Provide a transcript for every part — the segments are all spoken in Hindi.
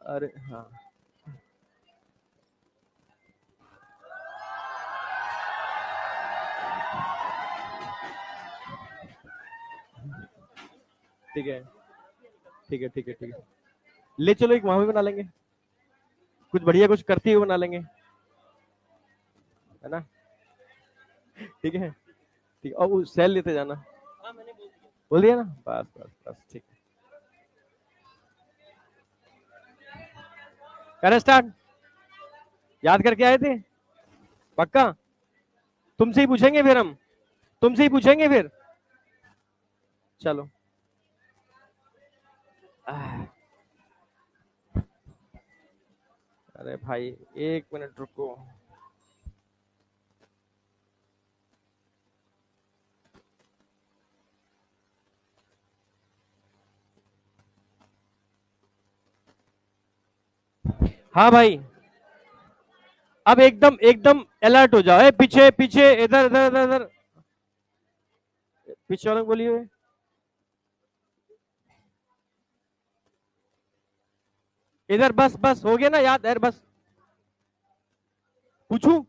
अरे हाँ, ठीक है ठीक है ठीक है ठीक है, ले चलो एक वहां भी बना लेंगे, कुछ बढ़िया कुछ करती हुए बना लेंगे, है ना? ठीक है ठीक, और वो सेल लेते जाना। बोल दिया ना, बस बस बस ठीक है। करें स्टार्ट, याद करके आए थे पक्का? तुमसे ही पूछेंगे फिर हम, तुमसे ही पूछेंगे फिर, चलो। अरे भाई 1 मिनट रुको। हाँ भाई, अब एकदम एकदम अलर्ट हो जाओ। पीछे पीछे, इधर इधर इधर इधर, पीछे वालों को बोलिए। इधर बस बस, हो गया ना याद? यार बस पूछूं,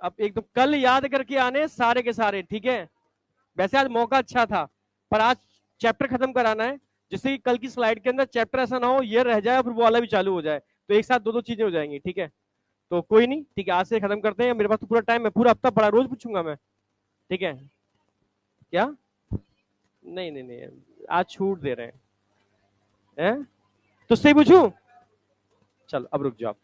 अब एकदम कल याद करके आने सारे के सारे, ठीक है? वैसे आज मौका अच्छा था, पर आज चैप्टर खत्म कराना है, जिससे कि कल की स्लाइड के अंदर चैप्टर ऐसा ना हो ये रह जाए फिर वो वाला भी चालू हो जाए, तो एक साथ दो दो चीजें हो जाएंगी, ठीक है? तो कोई नहीं, ठीक है, आज से खत्म करते हैं, मेरे पास तो पूरा टाइम है, पूरा हफ्ता पड़ा, रोज पूछूंगा मैं, ठीक है? क्या? नहीं नहीं नहीं, आज छूट दे रहे हैं, तुझसे ही पूछूं? चलो अब रुक जाओ,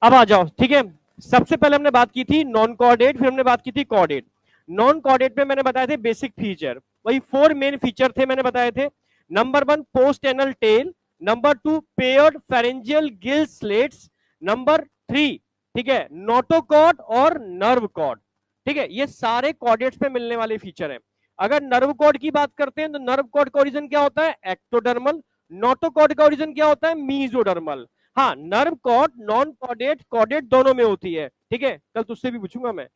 अब आ जाओ, ठीक है? सबसे पहले हमने बात की थी नॉन कोऑर्डिनेट, फिर हमने बात की थी कोऑर्डिनेट। नॉन कोऑर्डिनेट में मैंने बताए थे बेसिक फीचर, वही 4 मेन फीचर थे, मैंने बताए थे। Number 1 post anal tail, number 2 paired pharyngeal Gill slates, number 3, ठीक है, नोटोकॉर्ड और नर्व कॉर्ड, ठीक है? ये सारे कॉर्डेट्स पे मिलने वाले फीचर हैं। अगर नर्व कॉर्ड की बात करते हैं तो नर्व कॉर्ड का ओरिजिन क्या होता है? एक्टोडर्मल। नोटोकॉर्ड का ओरिजिन क्या होता है? मीजोडर्मल। हाँ, nerve cord non chordate chordate दोनों में होती है, ठीक है? कल तुझसे भी पूछूंगा मैं,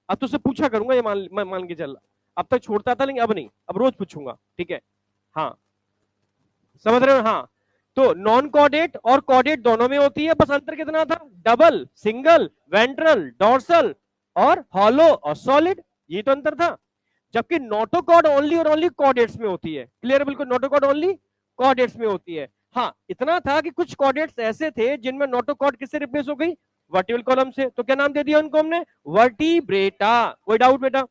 अब तुझसे पूछा करूंगा, ये मान के चल। अब तक छोड़ता था लेकिन अब नहीं, अब रोज पूछूंगा, ठीक है? हाँ, समझ रहे हो? हाँ, तो नॉन कॉर्डेट और कॉर्डेट दोनों में होती है, बस अंतर कितना था? डबल, सिंगल, वेंट्रल, डोर्सल और हॉलो और सॉलिड, ये तो अंतर था। जबकि नोटोकॉर्ड ओनली और ओनली कॉर्डेट्स में होती है। क्लियर है? बिल्कुल, नोटोकॉर्ड ओनली कॉर्डेट्स में होती है। हाँ, इतना था कि कुछ कॉर्डेट्स ऐसे थे जिनमें नोटोकॉर्ड किससे रिप्लेस हो गई? वर्टिबल कॉलम से। तो क्या नाम दे दिया उनको हमने? वर्टिब्रेटा। कोई डाउट बेटा?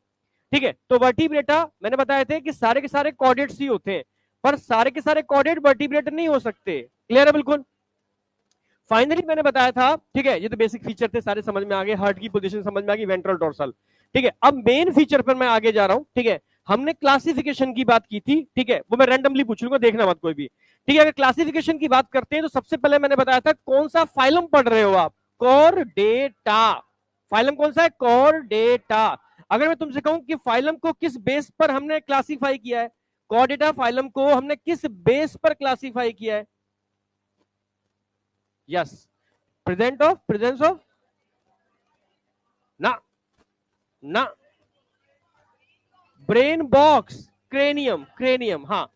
ठीक है, तो वर्टिब्रेटा मैंने बताए थे कि सारे के सारे कॉर्डेट्स ही होते हैं, पर सारे के सारे कॉर्डेट वर्टिब्रेट नहीं हो सकते। क्लियर है? बिल्कुल। फाइनली मैंने बताया था, ठीक है, ये तो बेसिक फीचर थे, सारे समझ में आ गए, हार्ट की पोजीशन समझ में आ गई, वेंट्रल डोर्सल, ठीक है? अब मेन फीचर पर मैं आगे जा रहा हूं, ठीक है? हमने क्लासिफिकेशन की बात की थी, ठीक है? वो मैं रैंडमली पूछूंगा, देखना मत कोई भी, ठीक है? अगर क्लासिफिकेशन की बात करते हैं तो सबसे पहले मैंने बताया था कौन सा फाइलम पढ़ रहे हो आप? कॉर्डेटा। फाइलम कौन सा है? कॉर्डेटा। अगर मैं तुमसे कहूं कि फाइलम को किस बेस पर हमने क्लासिफाई किया है, कॉर्डेटा फाइलम को हमने किस बेस पर क्लासिफाई किया है? यस, प्रेजेंस ऑफ, ना ना, ब्रेन बॉक्स, क्रेनियम, क्रेनियम, हाँ,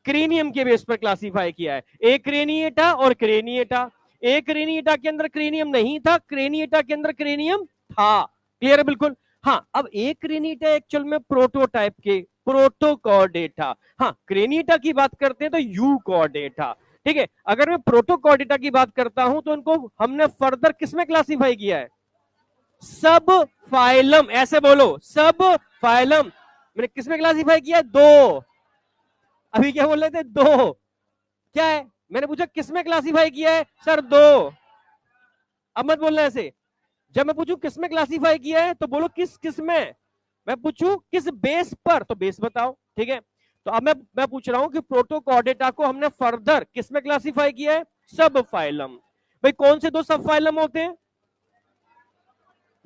क्रेनियम के बेस पर क्लासिफाई किया है। एक क्रेनिएटा और क्रेनिएटा, एक क्रेनिएटा के अंदर क्रेनियम नहीं था, क्रेनिएटा के अंदर क्रेनियम था। क्लियर है? बिल्कुल। हाँ, अब एक क्रेनिएटा एक्चुअल में प्रोटोटाइप के प्रोटोकॉर्डेटा, हाँ, क्रेनिएटा की बात करते हैं तो यूकॉर्डेटा, ठीक है? अगर मैं प्रोटोकॉर्डेटा की बात करता हूं तो उनको हमने फर्दर किसमें क्लासिफाई किया है? सब फाइलम, ऐसे बोलो, सब फाइलम। मैंने किसमें क्लासिफाई किया? दो। अभी क्या बोल रहे थे? दो। क्या है? मैंने पूछा किसमें क्लासिफाई किया है? सर दो। अब मत बोलना ऐसे, जब मैं पूछूं किसमें क्लासिफाई किया है तो बोलो किस किस में। मैं पूछूं किस बेस पर तो बेस बताओ, ठीक है? तो अब मैं पूछ रहा हूं कि प्रोटोकॉर्डेटा को हमने फर्दर किसमें क्लासिफाई किया है? सब फाइलम। भाई कौन से दो सब फाइलम होते हैं?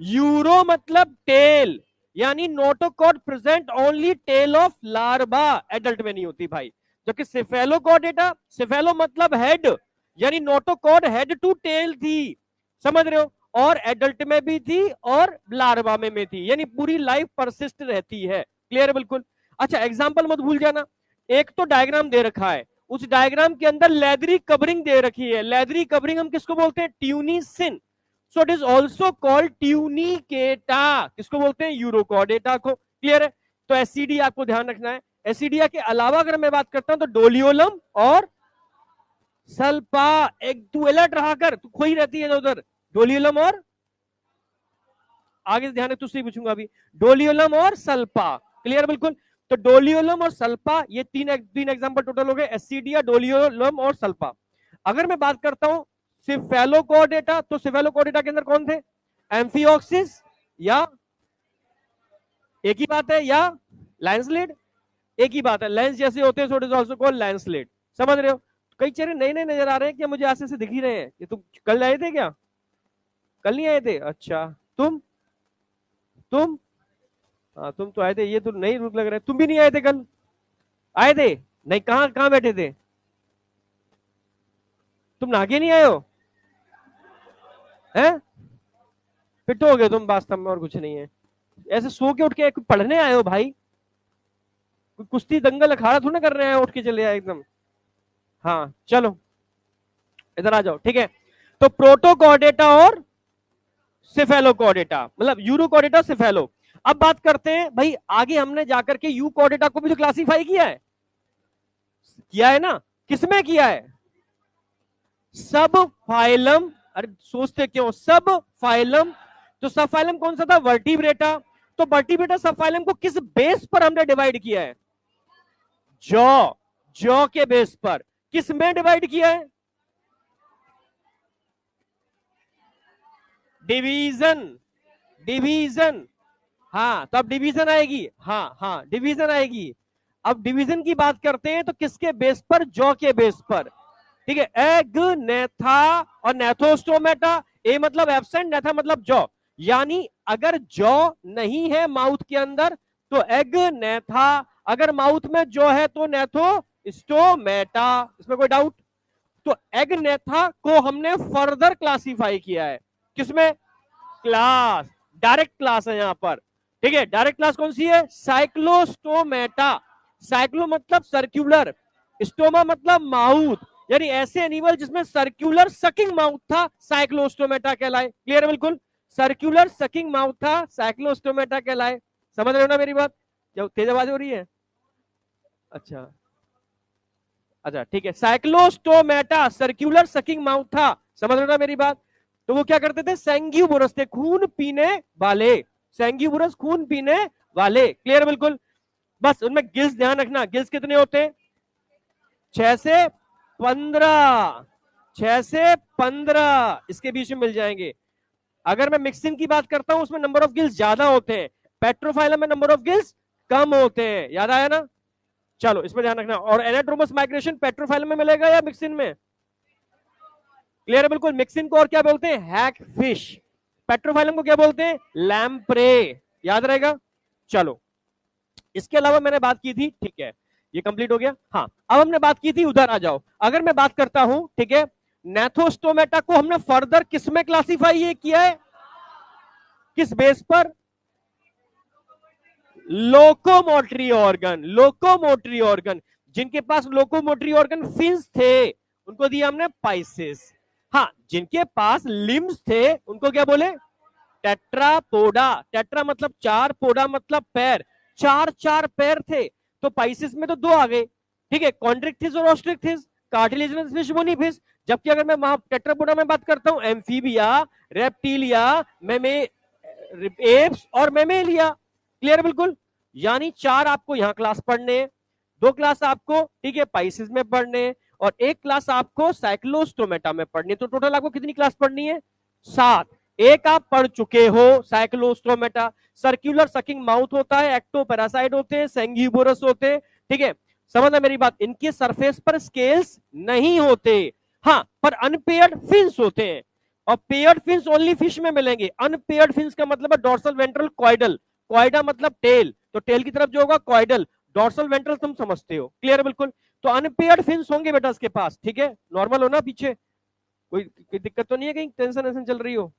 यूरो मतलब टेल, यानी notochord present only tail of larva, adult में नहीं होती भाई। जबकि सिफेलोकॉर्डेटा, सिफेलो मतलब हेड, यानी नोटोकॉर्ड हेड टू टेल थी, समझ रहे हो? और एडल्ट में भी थी और लार्वा में थी, यानी पूरी लाइफ परसिस्ट रहती है। क्लियर है? बिल्कुल। अच्छा, एग्जांपल मत भूल जाना, एक तो डायग्राम दे रखा है, उस डायग्राम के अंदर लेदरी कवरिंग दे रखी है। लेदरी कवरिंग हम किसको बोलते हैं? ट्यूनिसिन। So it is also called Tunicata. किसको बोलते हैं? यूरोकॉर्डेटा को। क्लियर है? तो एससीडी आपको ध्यान रखना है। एससीडिया के अलावा अगर मैं बात करता हूं तो डोलियोलम और सल्पा। एक तू अलर्ट रहा कर, तू खोई रहती है उधर। डोलियोलम और आगे से ध्यान है, तुझसे पूछूंगा अभी। डोलियोलम और सल्पा। क्लियर? बिल्कुल। तो डोलियोलम और सल्पा, ये तीन एग्जांपल टोटल हो गए, एसिडिया, डोलियोलम और सल्पा। अगर मैं बात करता हूं सिफेलोकॉर्डेटा, तो सिफेलोकॉर्डेटा के अंदर कौन थे? एम्फिओक्सिस या एक ही बात है, या लैंसलेट? एक ही बात है, लेंस जैसे होते हैं, so it is also called lancelet. समझ रहे हो? कई चेहरे नए नए नजर आ रहे हैं क्या मुझे? ऐसे से दिख ही रहे हैं कि तुम कल आए थे क्या? कल नहीं आए थे? अच्छा, तुम हाँ, तुम तो आए थे, ये तो नई रूप लग रहा है। तुम भी नहीं आए थे कल? आए थे? नहीं, कहाँ कहाँ बैठे थे? तुम नहा के नहीं आए हो? हैं? फिट हो गए तुम वास्तव में, और कुछ नहीं है। ऐसे सो के उठ के पढ़ने आए हो भाई? कोई कुश्ती दंगल अखाड़ा थोड़ा कर रहे हैं, उठ के चले आए एकदम। हाँ चलो इधर आ जाओ, ठीक है। तो प्रोटोकॉर्डेटा और सिफेलोकॉर्डेटा, मतलब यूरोकॉर्डेटा, सिफेलो। अब बात करते हैं भाई, आगे हमने जाकर के यूकॉर्डेटा को भी तो क्लासिफाई किया है ना? किसमें किया है? सब फाइलम। अरे सोचते क्यों? सब फाइलम। तो सब फाइलम कौन सा था? वर्टिब्रेटा। तो वर्टिब्रेटा सब फाइलम को किस बेस पर हमने डिवाइड किया है? जॉ। जॉ के बेस पर। किस में डिवाइड किया है? डिवीजन। डिवीजन। हाँ, तो अब डिवीजन आएगी। हाँ हाँ, डिवीजन आएगी। अब डिवीजन की बात करते हैं तो किसके बेस पर? जॉ के बेस पर। ठीक है। एग, नेथा और नेथोस्टोमेटा। ए मतलब एब्सेंट, नेथा मतलब जॉ। यानी अगर जॉ नहीं है माउथ के अंदर तो एग, नेथा। अगर माउथ में जॉ है तो नेथोस्टोमेटा। इसमें कोई डाउट? तो एग, नेथा को हमने फर्दर क्लासिफाई किया है। किसमें? क्लास। डायरेक्ट क्लास है यहां पर। ठीक है। डायरेक्ट क्लास कौन सी है? साइक्लोस्टोमेटा। साइक्लो मतलब सर्क्यूलर, स्टोमा मतलब माउथ, यानी ऐसे एनिमल जिसमें सर्क्यूलर सकिंग माउथ था, साइक्लोस्टोमेटा कहलाए। क्लियर है? बिल्कुल। सर्क्यूलर सकिंग माउथ था, साइक्लोस्टोमेटा कहलाए। समझ रहे हो ना मेरी बात? जब तेज आवाज हो रही है? अच्छा अच्छा, ठीक है। साइक्लोस्टोमेटा सर्क्यूलर सकिंग माउथ था। समझ रहे हो ना मेरी बात? तो वो क्या करते थे? सेंग्यूबोरस थे, खून पीने वाले। सेंग्यूबोरस खून पीने वाले। क्लियर? बिल्कुल। बस उनमें गिल्स ध्यान रखना। गिल्स कितने होते हैं? 6 से 15। 6 से 15 इसके बीच में मिल जाएंगे। अगर मैं मिक्सिंग की बात करता हूं उसमें नंबर ऑफ गिल्स ज्यादा होते हैं, पेट्रोफाइलम में नंबर ऑफ गिल्स कम होते हैं। याद आया ना? चलो इसमें ध्यान रखना। और एनाड्रोमस माइग्रेशन पेट्रोफाइलम में मिलेगा या मिक्सिन में? क्लियर है? बिल्कुल। मिक्सिन को और क्या बोलते हैं? Hack fish. पेट्रोफाइलम को क्या बोलते हैं? लैम्प्रे। याद रहेगा? चलो, इसके अलावा मैंने बात की थी, ठीक है, ये कंप्लीट हो गया। हाँ, अब हमने बात की थी, उधर आ जाओ। अगर मैं बात करता हूं, ठीक है, नेथोस्टोमेटा को हमने फर्दर किस में क्लासिफाई ये किया है? किस बेस पर? Locomotory organ. Locomotory organ. जिनके पास लोकोमोटरी ऑर्गन फिन्स थे उनको दिया हमने पाइसेस। हाँ, जिनके पास लिम्स थे उनको क्या बोले? टेट्रापोडा। टेट्रा मतलब चार, पोडा मतलब पैर। चार चार पैर थे, तो पाइसेस में तो दो आ गए। ठीक है। कॉन्ड्रिक्थिस और ऑस्ट्रिक्थिस, कार्टिलेजिनस फिश, बोनी फिश। जबकि अगर मैं वहां टेट्रापोडा में बात करता हूं, एम्फीबिया, रेप्टिलिया, मेमे, एप्स और मेमेलिया। क्लियर? बिल्कुल। यानी चार आपको यहां क्लास पढ़ने, दो क्लास आपको, ठीक है, पाइसिस में पढ़ने, और एक क्लास आपको साइक्लोस्टोमेटा में पढ़नी। तो टोटल आपको कितनी क्लास पढ़नी है? 7। एक आप पढ़ चुके हो साइक्लोस्टोमेटा। सर्क्यूलर सकिंग माउथ होता है, एक्टोपैरासाइट होते हैं, सेंग्यूबोरस होते हैं। ठीक है, समझना मेरी बात। इनके सरफेस पर स्केल्स नहीं होते, हाँ, पर अनपेयर्ड फिन्स होते हैं। और पेयर्ड फिन्स ओनली फिश में मिलेंगे। अनपेयर्ड फिन्स का मतलब है डोर्सल वेंट्रल कॉइडल। कॉइडा मतलब टेल, तो टेल की तरफ जो होगा कॉइडल। डोर्सल वेंट्रल तुम समझते हो। क्लियर? बिल्कुल। तो अनपेयर्ड फिन्स होंगे बेटा इसके पास। ठीक है, नॉर्मल हो ना? पीछे कोई दिक्कत तो नहीं है? कहीं टेंशन वेंशन चल रही हो?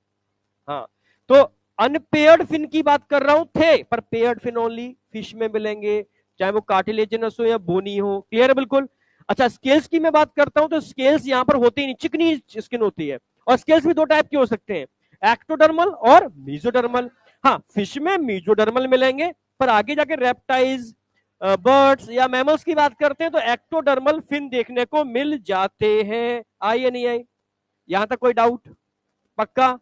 हाँ, तो अनपेयर्ड फिन की बात कर रहा हूं, थे, पर पेयर्ड फिन ओनली फिश में मिलेंगे। चाहे वो कार्टिलेजिनस हो या बोनी हो। क्लियर है बिल्कुल। अच्छा, स्केल्स की मैं बात करता हूं तो स्केल्स यहां पर होती नहीं, चिकनी स्किन होती है। और स्केल्स भी दो टाइप के हो सकते हैं, एक्टोडर्मल और मीजोडर्मल। हाँ, फिश में मीजोडर्मल मिलेंगे, पर आगे जाके रेप्टाइल्स, बर्ड्स या मैमल्स की बात करते हैं तो एक्टोडर्मल फिन देखने को मिल जाते हैं। आई या नहीं आई? यहां तक कोई डाउट? पक्का?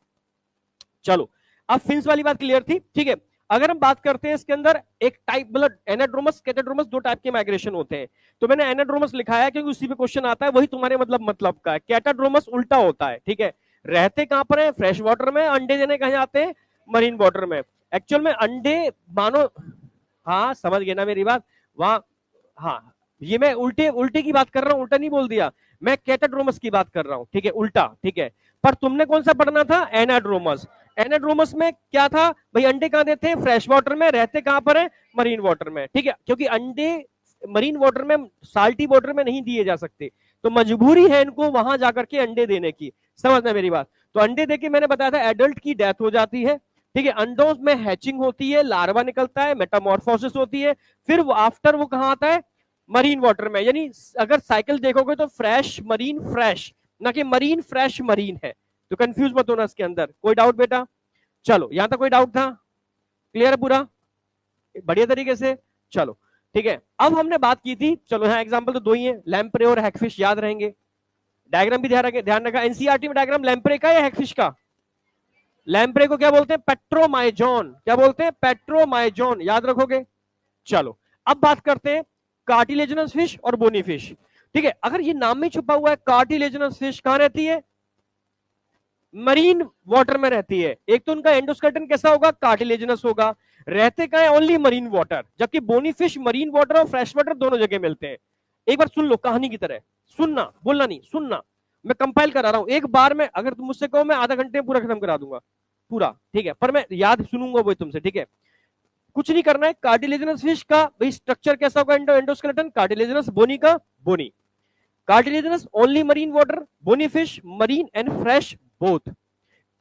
चलो, अब फिन्स वाली बात क्लियर थी, ठीक है। अगर हम बात करते हैं इसके अंदर एक टाइप, मतलब एनाड्रोमस कैटाड्रोमस, दो टाइप के माइग्रेशन होते हैं। तो मैंने एनाड्रोमस लिखा है क्योंकि उसी पे क्वेश्चन आता है, वही तुम्हारे मतलब का है। कैटाड्रोमस उल्टा होता है, ठीक है। रहते कहां पर है? फ्रेश वाटर में। अंडे देने कहां जाते हैं? मरीन वाटर में। एक्चुअल में अंडे मानो, हाँ समझ गए ना मेरी बात? वहां, हाँ, ये मैं उल्टे उल्टे की बात कर रहा हूं, उल्टा नहीं बोल दिया, मैं कैटाड्रोमस की बात कर रहा हूं, ठीक है, उल्टा, ठीक है। पर तुमने कौन सा पढ़ना था? एनाड्रोमस। एनाड्रोमस में क्या था भाई? अंडे कहां देते हैं? फ्रेश वाटर में। रहते कहां पर है? मरीन वाटर में, ठीक है। क्योंकि अंडे मरीन वाटर में, साल्टी वाटर में नहीं दिए जा सकते, तो मजबूरी है इनको वहां जाकर के अंडे देने की। समझना मेरी बात? तो अंडे देके मैंने बताया था एडल्ट की डेथ हो जाती है, ठीक है। अंडों में हैचिंग होती है, लार्वा निकलता है, मेटामॉर्फोसिस होती है, फिर वो आफ्टर वो कहां आता है? मरीन वाटर में। यानी अगर साइकिल देखोगे तो फ्रेश मरीन फ्रेश, ना कि मरीन फ्रेश मरीन है। तो कंफ्यूज मत होना इसके अंदर। कोई डाउट बेटा? चलो, यहां तक कोई डाउट था? क्लियर है पूरा? बढ़िया तरीके से। चलो ठीक है, अब हमने बात की थी, चलो यहाँ एग्जांपल तो दो ही है, लैम्प्रे और हैगफिश, याद रहेंगे। डायग्राम भी ध्यान रखा। एनसीईआरटी में डायग्राम लैम्प्रे का या हैगफिश का? लैम्प्रे को क्या बोलते हैं? पेट्रोमाइजोन। क्या बोलते हैं? पेट्रोमाइजोन, याद रखोगे। चलो, अब बात करते हैं कार्टिलेजिनस फिश और बोनी फिश, ठीक है। अगर ये नाम में छुपा हुआ है, कार्टिलेजिनस फिश कहां रहती है? मरीन वाटर में रहती है। एक तो उनका एंडोस्केलेटन कैसा होगा? कार्टिलेजिनस होगा। रहते कहां है? Only marine water. जबकि बोनी फिश मरीन वाटर और फ्रेश वाटर दोनों जगह मिलते हैं। एक बार सुन लो कहानी की तरह, सुनना, बोलना नहीं, सुनना। मैं कंपाइल करा रहा हूं एक बार में, अगर तुम मुझसे कहो मैं आधा घंटे में पूरा खत्म करा दूंगा पूरा, ठीक है, पर मैं याद सुनूंगा वो तुमसे, ठीक है। कुछ नहीं करना है। कार्टिलेजिनस फिश का भाई स्ट्रक्चर कैसा होगा? एंडोस्केलेटन। कार्टिलेजिनस बोनी का bony. Cartilaginous only marine water, bony fish marine and fresh both.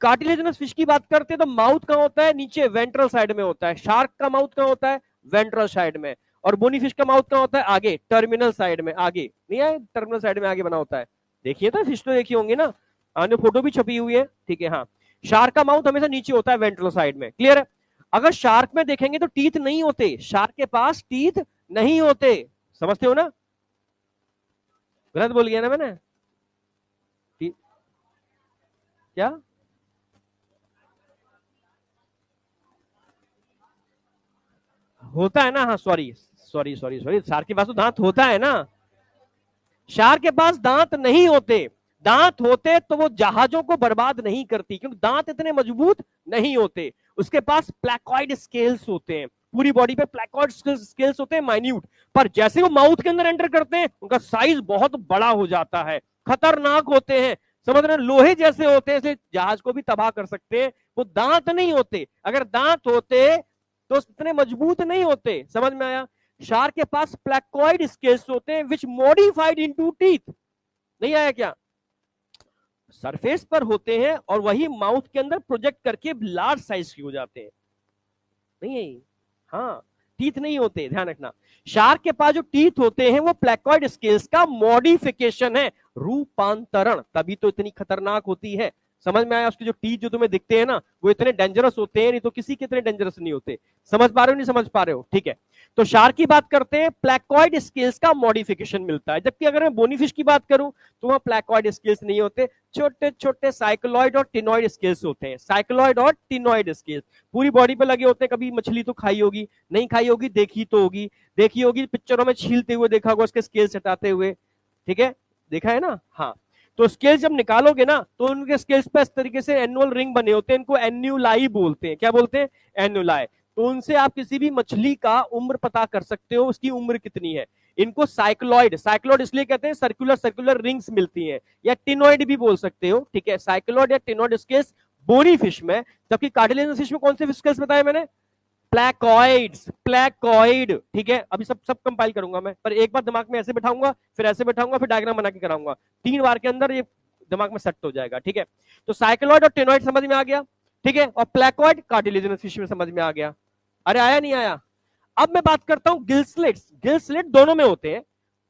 Cartilaginous fish की बात करते हैं तो माउथ कहां होता है? नीचे वेंट्रल साइड में होता है। शार्क का माउथ कहां होता है? वेंट्रल साइड में। और बोनी फिश का माउथ कहां होता है? आगे, टर्मिनल साइड में। आगे नहीं है, टर्मिनल साइड में आगे बना होता है। देखिए तो फिश तो देखी होंगी ना, आने फोटो भी छपी हुई है, ठीक है। हाँ, शार्क का माउथ हमेशा नीचे होता है, वेंट्रल साइड में। क्लियर है? अगर शार्क में देखेंगे तो टीथ नहीं होते, शार्क के पास टीथ नहीं होते। समझते हो ना? गलत बोल गया ना मैंने? क्या होता है ना? हाँ, sorry sorry sorry sorry, shark के पास तो दांत होता है ना। शार्क के पास दांत नहीं होते। दांत होते तो वो जहाजों को बर्बाद नहीं करती, क्योंकि दांत इतने मजबूत नहीं होते। उसके पास प्लैकॉइड स्केल्स होते हैं, पूरी बॉडी पे प्लैकॉइड स्केल्स होते हैं, माइन्यूट। पर जैसे वो माउथ के अंदर एंटर करते हैं, उनका साइज बहुत बड़ा हो जाता है, खतरनाक होते हैं। समझ रहे? लोहे जैसे होते हैं, इसलिए जहाज को भी तबाह कर सकते हैं। वो दांत नहीं होते। अगर दांत होते तो इतने मजबूत नहीं होते। समझ में आया? शार्क के पास प्लैकॉइड स्केल्स होते हैं विच मॉडिफाइड इनटू टीथ। नहीं आया क्या? सरफेस पर होते हैं और वही माउथ के अंदर प्रोजेक्ट करके लार्ज साइज के हो जाते हैं। नहीं है? हाँ, टीथ नहीं होते, ध्यान रखना। शार्क के पास जो टीथ होते हैं वो प्लैकॉइड स्केल्स का मॉडिफिकेशन है, रूपांतरण, तभी तो इतनी खतरनाक होती है। समझ में आया? उसके जो टीथ जो तुम्हें दिखते हैं ना, वो इतने डेंजरस होते हैं, नहीं तो किसी के इतने डेंजरस नहीं होते। समझ पा रहे हो? नहीं समझ पा रहे हो? ठीक है। तो शार्क की बात करते हैं, प्लैकॉइड स्केल्स का मॉडिफिकेशन मिलता है। जबकि अगर मैं बोनीफिश की बात करूं तो वहां प्लैकॉइड स्केल्स नहीं होते, छोटे छोटे साइक्लॉइड और टिनॉइड स्केल्स होते हैं। साइक्लॉइड और टिनॉइड स्केल्स पूरी बॉडी पे लगे होते हैं। कभी मछली तो खाई होगी, नहीं खाई होगी, देखी तो होगी, देखी होगी पिक्चरों में छीलते हुए देखा होगा, उसके स्केल्स हटाते हुए, ठीक है, देखा है ना? हाँ, तो स्केल्स जब निकालोगे ना तो उनके स्केल्स पे इस तरीके से एनुअल रिंग बने होते हैं, इनको एन्यूलाई बोलते हैं। क्या बोलते हैं? एन्यूलाई। तो उनसे आप किसी भी मछली का उम्र पता कर सकते हो, उसकी उम्र कितनी है। इनको साइक्लॉइड, साइक्लॉइड इसलिए कहते हैं, सर्कुलर सर्कुलर रिंग्स मिलती हैं, या टिनॉइड भी बोल सकते हो, ठीक है। साइक्लॉइड या टिनॉइड स्केल्स बोनी फिश में, जबकि कार्टिलेजिनस फिश में कौन से स्केल्स बताए मैंने? प्लैकॉइड्स, प्लैकॉइड, ठीक है। अभी सब सब कंपाइल करूंगा मैं, पर एक बार दिमाग में ऐसे बैठाऊंगा, फिर ऐसे बैठाऊंगा, फिर डायग्राम बना के कराऊंगा। 3 बार के अंदर ये दिमाग में सेट हो जाएगा, ठीक है। तो साइक्लॉइड और टेनॉइड समझ में आ गया, ठीक है। और प्लैकॉइड कार्टिलेजिनस फिश में समझ में आ गया। अरे आया नहीं आया? अब मैं बात करता हूं गिल स्लिट्स। गिल स्लिट दोनों में होते हैं,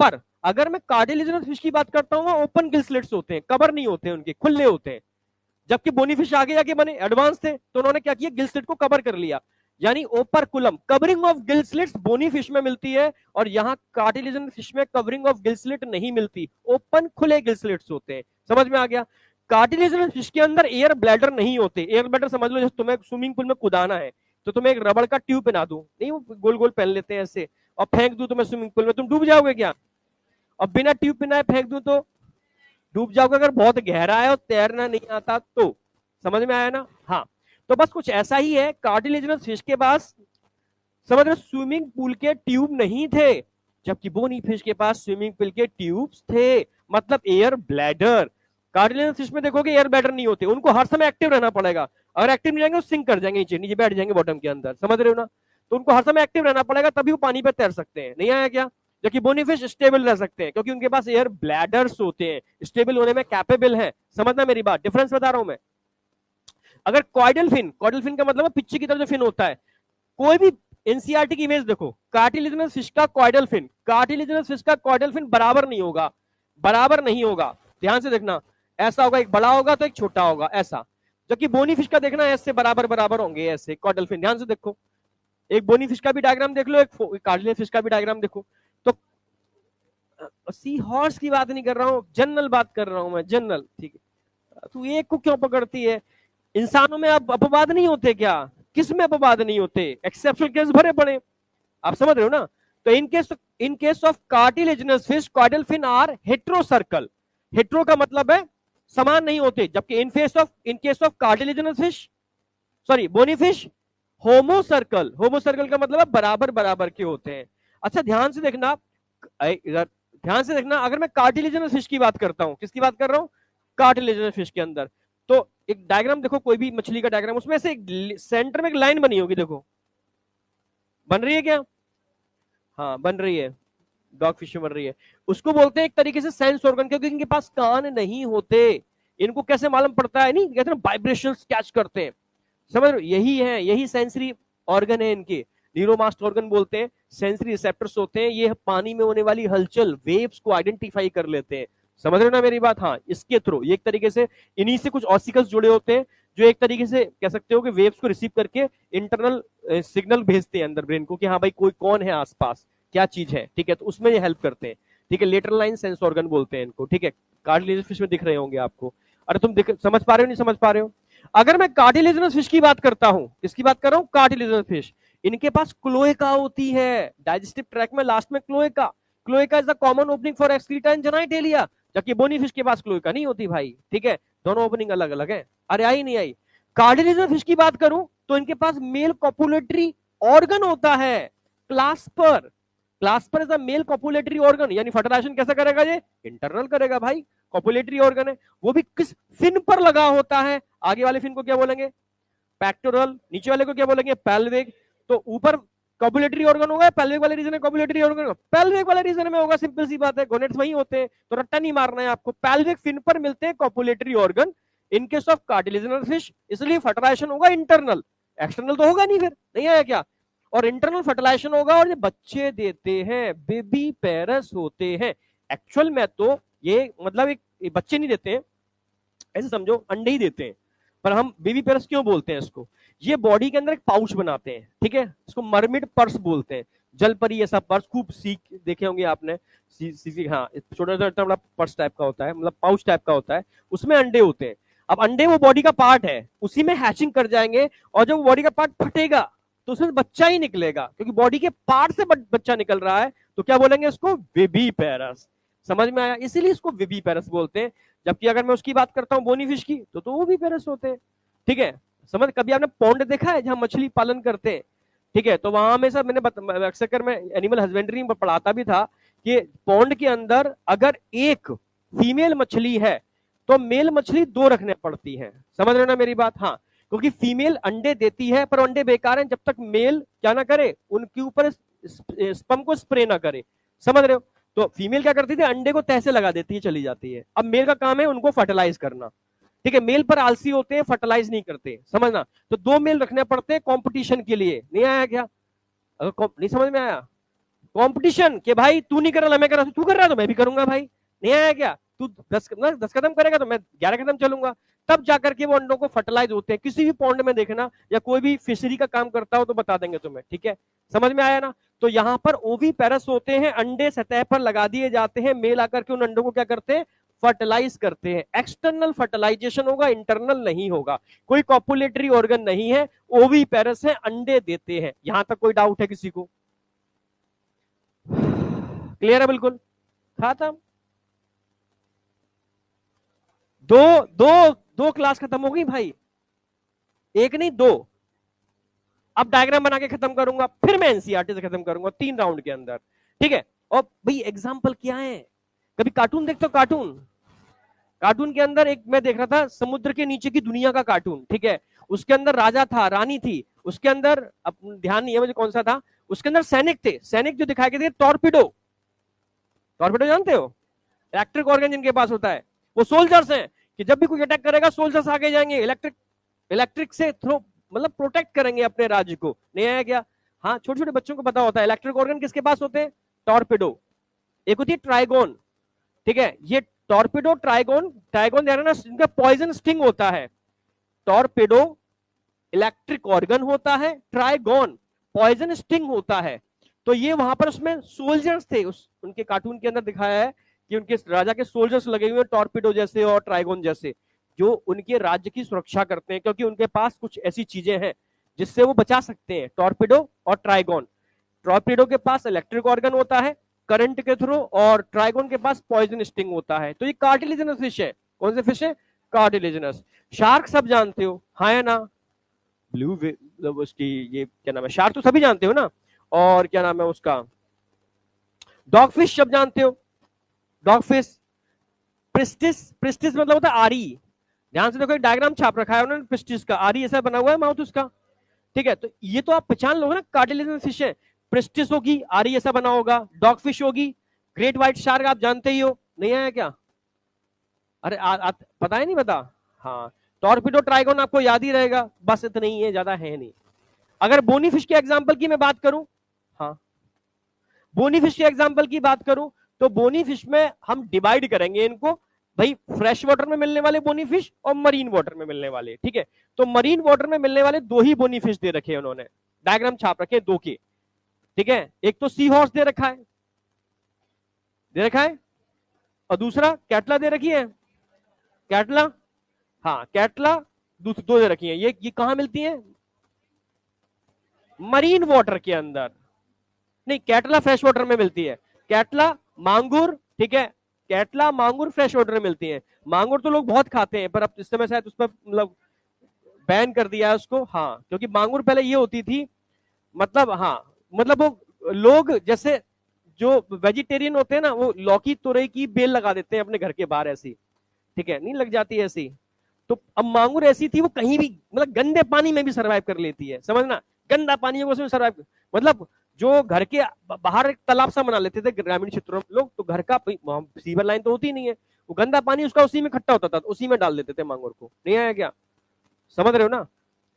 पर अगर मैं कार्टिलेजिनस फिश की बात करता हूं, ओपन गिल स्लिट्स होते हैं, कवर नहीं होते, उनके खुले होते हैं। जबकि बोनी फिश आगे आगे बने, एडवांस थे, तो उन्होंने क्या किया, गिल स्लिट को कवर कर लिया। यानी operculum, covering of gill slits bony fish में मिलती है, और यहां कार्टिलेजन फिश में कवरिंग ऑफ गिल स्लिट नहीं मिलती, ओपन खुले गिल स्लिट्स होते हैं। समझ में आ गया। कार्टिलेजन फिश के अंदर एयर ब्लैडर नहीं होते। एयर ब्लैडर समझ लो, जैसे तुम्हें स्विमिंग पूल में कूदाना है, तो तुम्हें एक रबड़ का ट्यूब पहना दूं, नहीं वो गोल गोल पहन लेते हैं ऐसे, और फेंक दूं तुम्हें स्विमिंग पूल में, तुम डूब जाओगे क्या? और बिना ट्यूब पहनाए फेंक दूं तो डूब जाओगे, अगर बहुत गहरा है और तैरना नहीं आता तो। समझ में आया ना? हाँ, तो बस कुछ ऐसा ही है, कार्टिलेजिनस फिश के पास, समझ रहे, स्विमिंग पूल के ट्यूब नहीं थे, जबकि बोनी फिश के पास स्विमिंग पूल के ट्यूब्स थे, मतलब एयर ब्लैडर। कार्टिलेजिनस फिश में देखोगे एयर ब्लैडर नहीं होते, उनको हर समय एक्टिव रहना पड़ेगा। अगर एक्टिव नहीं रहेंगे तो सिंक कर जाएंगे, नीचे नीचे बैठ जाएंगे बॉटम के अंदर। समझ रहे हो ना? तो उनको हर समय एक्टिव रहना पड़ेगा, तभी वो पानी पे तैर सकते हैं। नहीं आया क्या? जबकि बोनी फिश स्टेबल रह सकते हैं, क्योंकि उनके पास एयर ब्लैडर्स होते हैं, स्टेबल होने में कैपेबल है। समझना मेरी बात, डिफरेंस बता रहा हूं मैं। अगर कॉइडल फिन, कॉइडल फिन का मतलब पिच्ची की तरह जो फिन होता है, कोई भी एनसीईआरटी की इमेज देखो, कार्टिलेजिनस फिश का कॉइडल फिन, कार्टिलेजिनस फिश का कॉइडल फिन बराबर नहीं होगा, बराबर नहीं होगा, ध्यान से देखना। ऐसा होगा, एक बड़ा होगा तो एक छोटा होगा, ऐसा। जबकि बोनी फिश का देखना ऐसे बराबर बराबर होंगे, ऐसे कॉइडल फिन, ध्यान से देखो। एक बोनी फिश का भी डायग्राम देख लो, एक कार्टिलेजिनस फिश का भी डायग्राम देखो। तो सी हॉर्स की बात नहीं कर रहा हूं, जनरल बात कर रहा हूं मैं, जनरल, ठीक है। तू एक को क्यों पकड़ती है? इंसानों में अब अपवाद नहीं होते क्या? किस में अपवाद नहीं होते? एक्सेप्शनल केस भरे पड़े। आप समझ रहे हो ना? तो in case of cartilaginous fish, caudal fin are heterocercal. Hetero का मतलब है समान नहीं होते, जबकि in case of cartilaginous fish, sorry bony fish, homocercal. Homocercal का मतलब है बराबर बराबर के होते हैं। अच्छा ध्यान से देखना, इधर ध्यान से देखना, अगर मैं कार्टिलेजिनस फिश की बात करता हूं, किसकी बात कर रहा हूं? कार्टिलेजिनस फिश के अंदर। तो एक डायग्राम देखो, कोई भी मछली का डायग्राम, उसमें से एक सेंटर में एक लाइन बनी होगी, देखो बन रही है क्या? हाँ बन रही है, डॉग फिश में बन रही है। उसको बोलते हैं एक तरीके से सेंस ऑर्गन, क्योंकि इनके पास कान नहीं होते। इनको कैसे मालूम पड़ता है? नहीं कहते ना, वाइब्रेशंस कैच करते हैं। समझ रहे हो? यही है, यही सेंसरी ऑर्गन है इनके, न्यूरोमास्ट ऑर्गन बोलते हैं। सेंसरी रिसेप्टर्स होते हैं, ये पानी में होने वाली हलचल, वेव्स को आइडेंटिफाई कर लेते हैं। समझ रहे हो ना मेरी बात? हाँ, इसके थ्रू ये एक तरीके से, इन्हीं से कुछ ऑसिकल्स जुड़े होते हैं, जो एक तरीके से कह सकते हो कि वेव्स को रिसीव करके इंटरनल सिग्नल भेजते हैं अंदर ब्रेन को, कि हाँ भाई कोई कौन है आसपास, क्या चीज है, ठीक है। तो उसमें ये हेल्प करते हैं, ठीक है। लेटरल लाइन सेंस ऑर्गन बोलते हैं इनको, ठीक है। कार्टिलेजिनस फिश में दिख रहे होंगे आपको। अरे तुम समझ पा रहे हो, नहीं समझ पा रहे हो? अगर मैं कार्टिलेजिनस फिश की बात करता हूं, किसकी बात कर रहा हूं? Cartilaginous fish. इनके पास क्लोएका होती है, डाइजेस्टिव ट्रैक में लास्ट में cloaca. Cloaca is the common opening for excreta and genitalia, जबकि बोनी फिश के पास क्लोएका नहीं होती भाई, ठीक है। दोनों ओपनिंग अलग अलग है। अरे आई नहीं आई? कार्टिलेजिनस फिश की बात करूं तो इनके पास मेल कॉपुलेटरी ऑर्गन होता है, clasper. Clasper is the male copulatory organ, यानी फर्टिलाइजेशन कैसा करेगा? ये इंटरनल करेगा भाई, कॉपुलेटरी ऑर्गन है। वो भी किस फिन पर लगा होता है? आगे वाले फिन को क्या बोलेंगे? पैक्टोरल। नीचे वाले को क्या बोलेंगे? पेल्विक। तो ऊपर कॉपुलेटरी ऑर्गन होगा, पेल्विक वाले रीजन में कॉपुलेटरी ऑर्गन होगा, पेल्विक वाले रीजन में होगा, सिंपल सी बात है, गोनेट्स वही होते हैं, तो रट्टा नहीं मारना है आपको। पेल्विक फिन पर मिलते हैं copulatory organ in case of cartilaginous fish, इसलिए फर्टिलाइजेशन होगा इंटरनल, एक्सटर्नल तो होगा नहीं, फिर नहीं आया क्या? और इंटरनल फर्टिलाइजेशन होगा, और ये बच्चे देते हैं, बेबी पेरस होते हैं। एक्चुअल में तो ये मतलब एक बच्चे नहीं देते हैं, ऐसे समझो अंडे ही देते हैं, पर हम बेबी पेरस क्यों बोलते हैं इसको? ये बॉडी के अंदर एक पाउच बनाते हैं, ठीक है, इसको मरमिड पर्स बोलते हैं। जल परी ऐसा पर्स खूब सीख देखे होंगे आपने, हाँ, छोटा छोटा बड़ा पर्स टाइप का होता है, मतलब पाउच टाइप का होता है, उसमें अंडे होते हैं। अब अंडे वो बॉडी का पार्ट है, उसी में हैचिंग कर जाएंगे, और जब बॉडी का पार्ट फटेगा तो उसमें बच्चा ही निकलेगा, क्योंकि बॉडी के पार्ट से बच्चा निकल रहा है, तो क्या बोलेंगे इसको? बेबी पेरस। समझ में आया? इसीलिए इसको बेबी पेरस बोलते हैं। जबकि अगर मैं उसकी बात करता हूँ बोनी फिश की, तो वो भी पेरस होते हैं, ठीक है। समझ? कभी आपने पॉन्ड देखा है जहां मछली पालन करते हैं, ठीक है, तो वहां हमेशा मैंने अक्सर मैं एनिमल हस्बेंड्री में पढ़ाता भी था कि पॉन्ड के अंदर अगर एक फीमेल मछली है तो मेल मछली 2 रखने पड़ती है। समझ रहे हो ना मेरी बात? हाँ, क्योंकि फीमेल अंडे देती है, पर अंडे बेकार हैं जब तक मेल क्या ना करे, उनके ऊपर स्पर्म को स्प्रे ना करे। समझ रहे हो? तो फीमेल क्या करती थी? अंडे को तह से लगा देती है, चली जाती है। अब मेल का काम है उनको फर्टिलाइज करना, ठीक है। मेल पर आलसी होते हैं, फर्टिलाइज नहीं करते, समझना। तो 2 मेल रखने पड़ते हैं कंपटीशन के लिए। नहीं आया क्या? अगर नहीं समझ में आया, कंपटीशन कि भाई तू नहीं कर रहा मैं कर रहा, तू कर रहा है तो मैं भी करूंगा भाई, नहीं आया क्या, तू 10 कदम करेगा तो मैं 11 कदम चलूंगा, तब जाकर के वो अंडों को फर्टिलाइज होते हैं। किसी भी पॉन्ड में देखना या कोई भी फिशरी का काम करता हो तो बता देंगे तुम्हें, ठीक है, समझ में आया ना। तो यहाँ पर ओवी पैरस होते हैं, अंडे सतह पर लगा दिए जाते हैं, मेल आकर के उन अंडों को क्या करते हैं, फर्टिलाइज करते हैं। एक्सटर्नल फर्टिलाइजेशन होगा, इंटरनल नहीं होगा, कोई कॉपुलेटरी ऑर्गन नहीं है, ओवी पैरस है, अंडे देते हैं। यहां तक कोई डाउट है किसी को? क्लियर है बिल्कुल, खत्म। दो दो दो क्लास खत्म हो गई भाई, एक नहीं दो। अब डायग्राम बना के खत्म करूंगा, फिर मैं एनसीईआरटी से खत्म करूंगा 3 राउंड के अंदर, ठीक है। और भाई एग्जाम्पल क्या है, कभी कार्टून देखते हो? कार्टून, कार्टून के अंदर एक मैं देख रहा था, समुद्र के नीचे की दुनिया का कार्टून, ठीक है। उसके अंदर राजा था, रानी थी, उसके अंदर अब ध्यान नहीं है मुझे कौन सा था, उसके अंदर सैनिक थे, सैनिक जो दिखाए गए थे टॉर्पिडो, टॉर्पिडो जानते हो, इलेक्ट्रिक ऑर्गन जिनके पास होता है, वो सोल्जर्स हैं कि जब भी कोई अटैक करेगा सोल्जर्स आगे जाएंगे, इलेक्ट्रिक से थ्रो मतलब प्रोटेक्ट करेंगे अपने राज्य को, नहीं आया क्या? हाँ, छोटे छोटे बच्चों को पता होता है इलेक्ट्रिक ऑर्गन किसके पास होते हैं, टॉर्पिडो। एक होती है ट्राइगोन, ठीक है, ये टॉर्पिडो ट्राइगोन, ट्राइगोन ध्यान रखना इनका पॉइजन स्टिंग होता है, टॉर्पिडो इलेक्ट्रिक ऑर्गन होता है, ट्राइगोन पॉइजन स्टिंग होता है। तो ये वहां पर उसमें सोल्जर्स थे, उस उनके कार्टून के अंदर दिखाया है कि उनके राजा के सोल्जर्स लगे हुए हैं टॉर्पिडो जैसे और ट्राइगोन जैसे, जो उनके राज्य की सुरक्षा करते हैं, क्योंकि उनके पास कुछ ऐसी चीजें हैं जिससे वो बचा सकते हैं, टॉर्पिडो और ट्राइगोन। टॉर्पिडो के पास इलेक्ट्रिक ऑर्गन होता है करंट के थ्रू, और ट्राइगोन के पास पॉइजन स्टिंग होता है। तो ये कार्टिलेजिनस फिश है। कौन से फिश है? कार्टिलेजिनस। शार्क सब जानते हो, हाँ या ना? ब्लू मतलब उसकी ये क्या नाम है, शार्क तो सभी जानते हो ना। और क्या नाम है उसका, डॉग फिश सब जानते हो, डॉग फिश। प्रिस्टिस, प्रिस्टिस मतलब होता है आरी, ध्यान से देखो एक डायग्राम छाप रखा है उन्होंने प्रिस्टिस का, आरी ऐसा बना हुआ है माउथ उसका, ठीक है। तो ये तो आप पहचान लो ना, कार्टिलेजिनस फिश है, प्रिस्टिस होगी, आरी ऐसा बना होगा, डॉग फिश होगी, ग्रेट व्हाइट शार्क आप जानते ही हो, नहीं आया क्या? अरे पता है नहीं पता? हाँ, टॉर्पिडो ट्राइगोन आपको याद ही रहेगा, बस इतना ही है, ज्यादा है नहीं। अगर बोनी फिश के एग्जाम्पल की मैं बात करूं, हाँ, बोनी फिश के एग्जाम्पल की बात करूं तो बोनी फिश में हम डिवाइड करेंगे इनको, भाई फ्रेश वाटर में मिलने वाले बोनी फिश और मरीन वाटर में मिलने वाले, ठीक है। तो मरीन वाटर में मिलने वाले 2 ही बोनी फिश दे रखे हैं उन्होंने, डायग्राम छाप रखे 2 के, ठीक है। एक तो सी हॉर्स दे रखा है, दे रखा है, और दूसरा कैटला दे रखी है, कैटला, हाँ कैटला, 2 दे रखी है। ये कहां मिलती है? मरीन वाटर के अंदर, नहीं कैटला फ्रेश वाटर में मिलती है, कैटला मांगुर, ठीक है, कैटला मांगुर फ्रेश वाटर में मिलती है। मांगुर तो लोग बहुत खाते हैं, पर अब इस समय शायद उस पर मतलब बैन कर दिया है उसको, हाँ, क्योंकि मांगुर पहले ये होती थी, मतलब हाँ, मतलब वो लोग जैसे जो वेजिटेरियन होते हैं ना, वो लौकी तुरई की बेल लगा देते हैं अपने घर के बाहर ऐसी, ठीक है, नहीं लग जाती है ऐसी। तो अब मांगुर ऐसी थी, वो कहीं भी मतलब गंदे पानी में भी सर्वाइव कर लेती है, समझना, गंदा पानी है उसमें सर्वाइव, मतलब जो घर के बाहर एक तालाब सा बना लेते थे ग्रामीण क्षेत्रों में लोग, तो घर का सीवर लाइन तो होती नहीं है, वो गंदा पानी उसका उसी में इकट्ठा होता था, तो उसी में डाल देते थे मांगुर को, नहीं आया क्या? समझ रहे हो ना?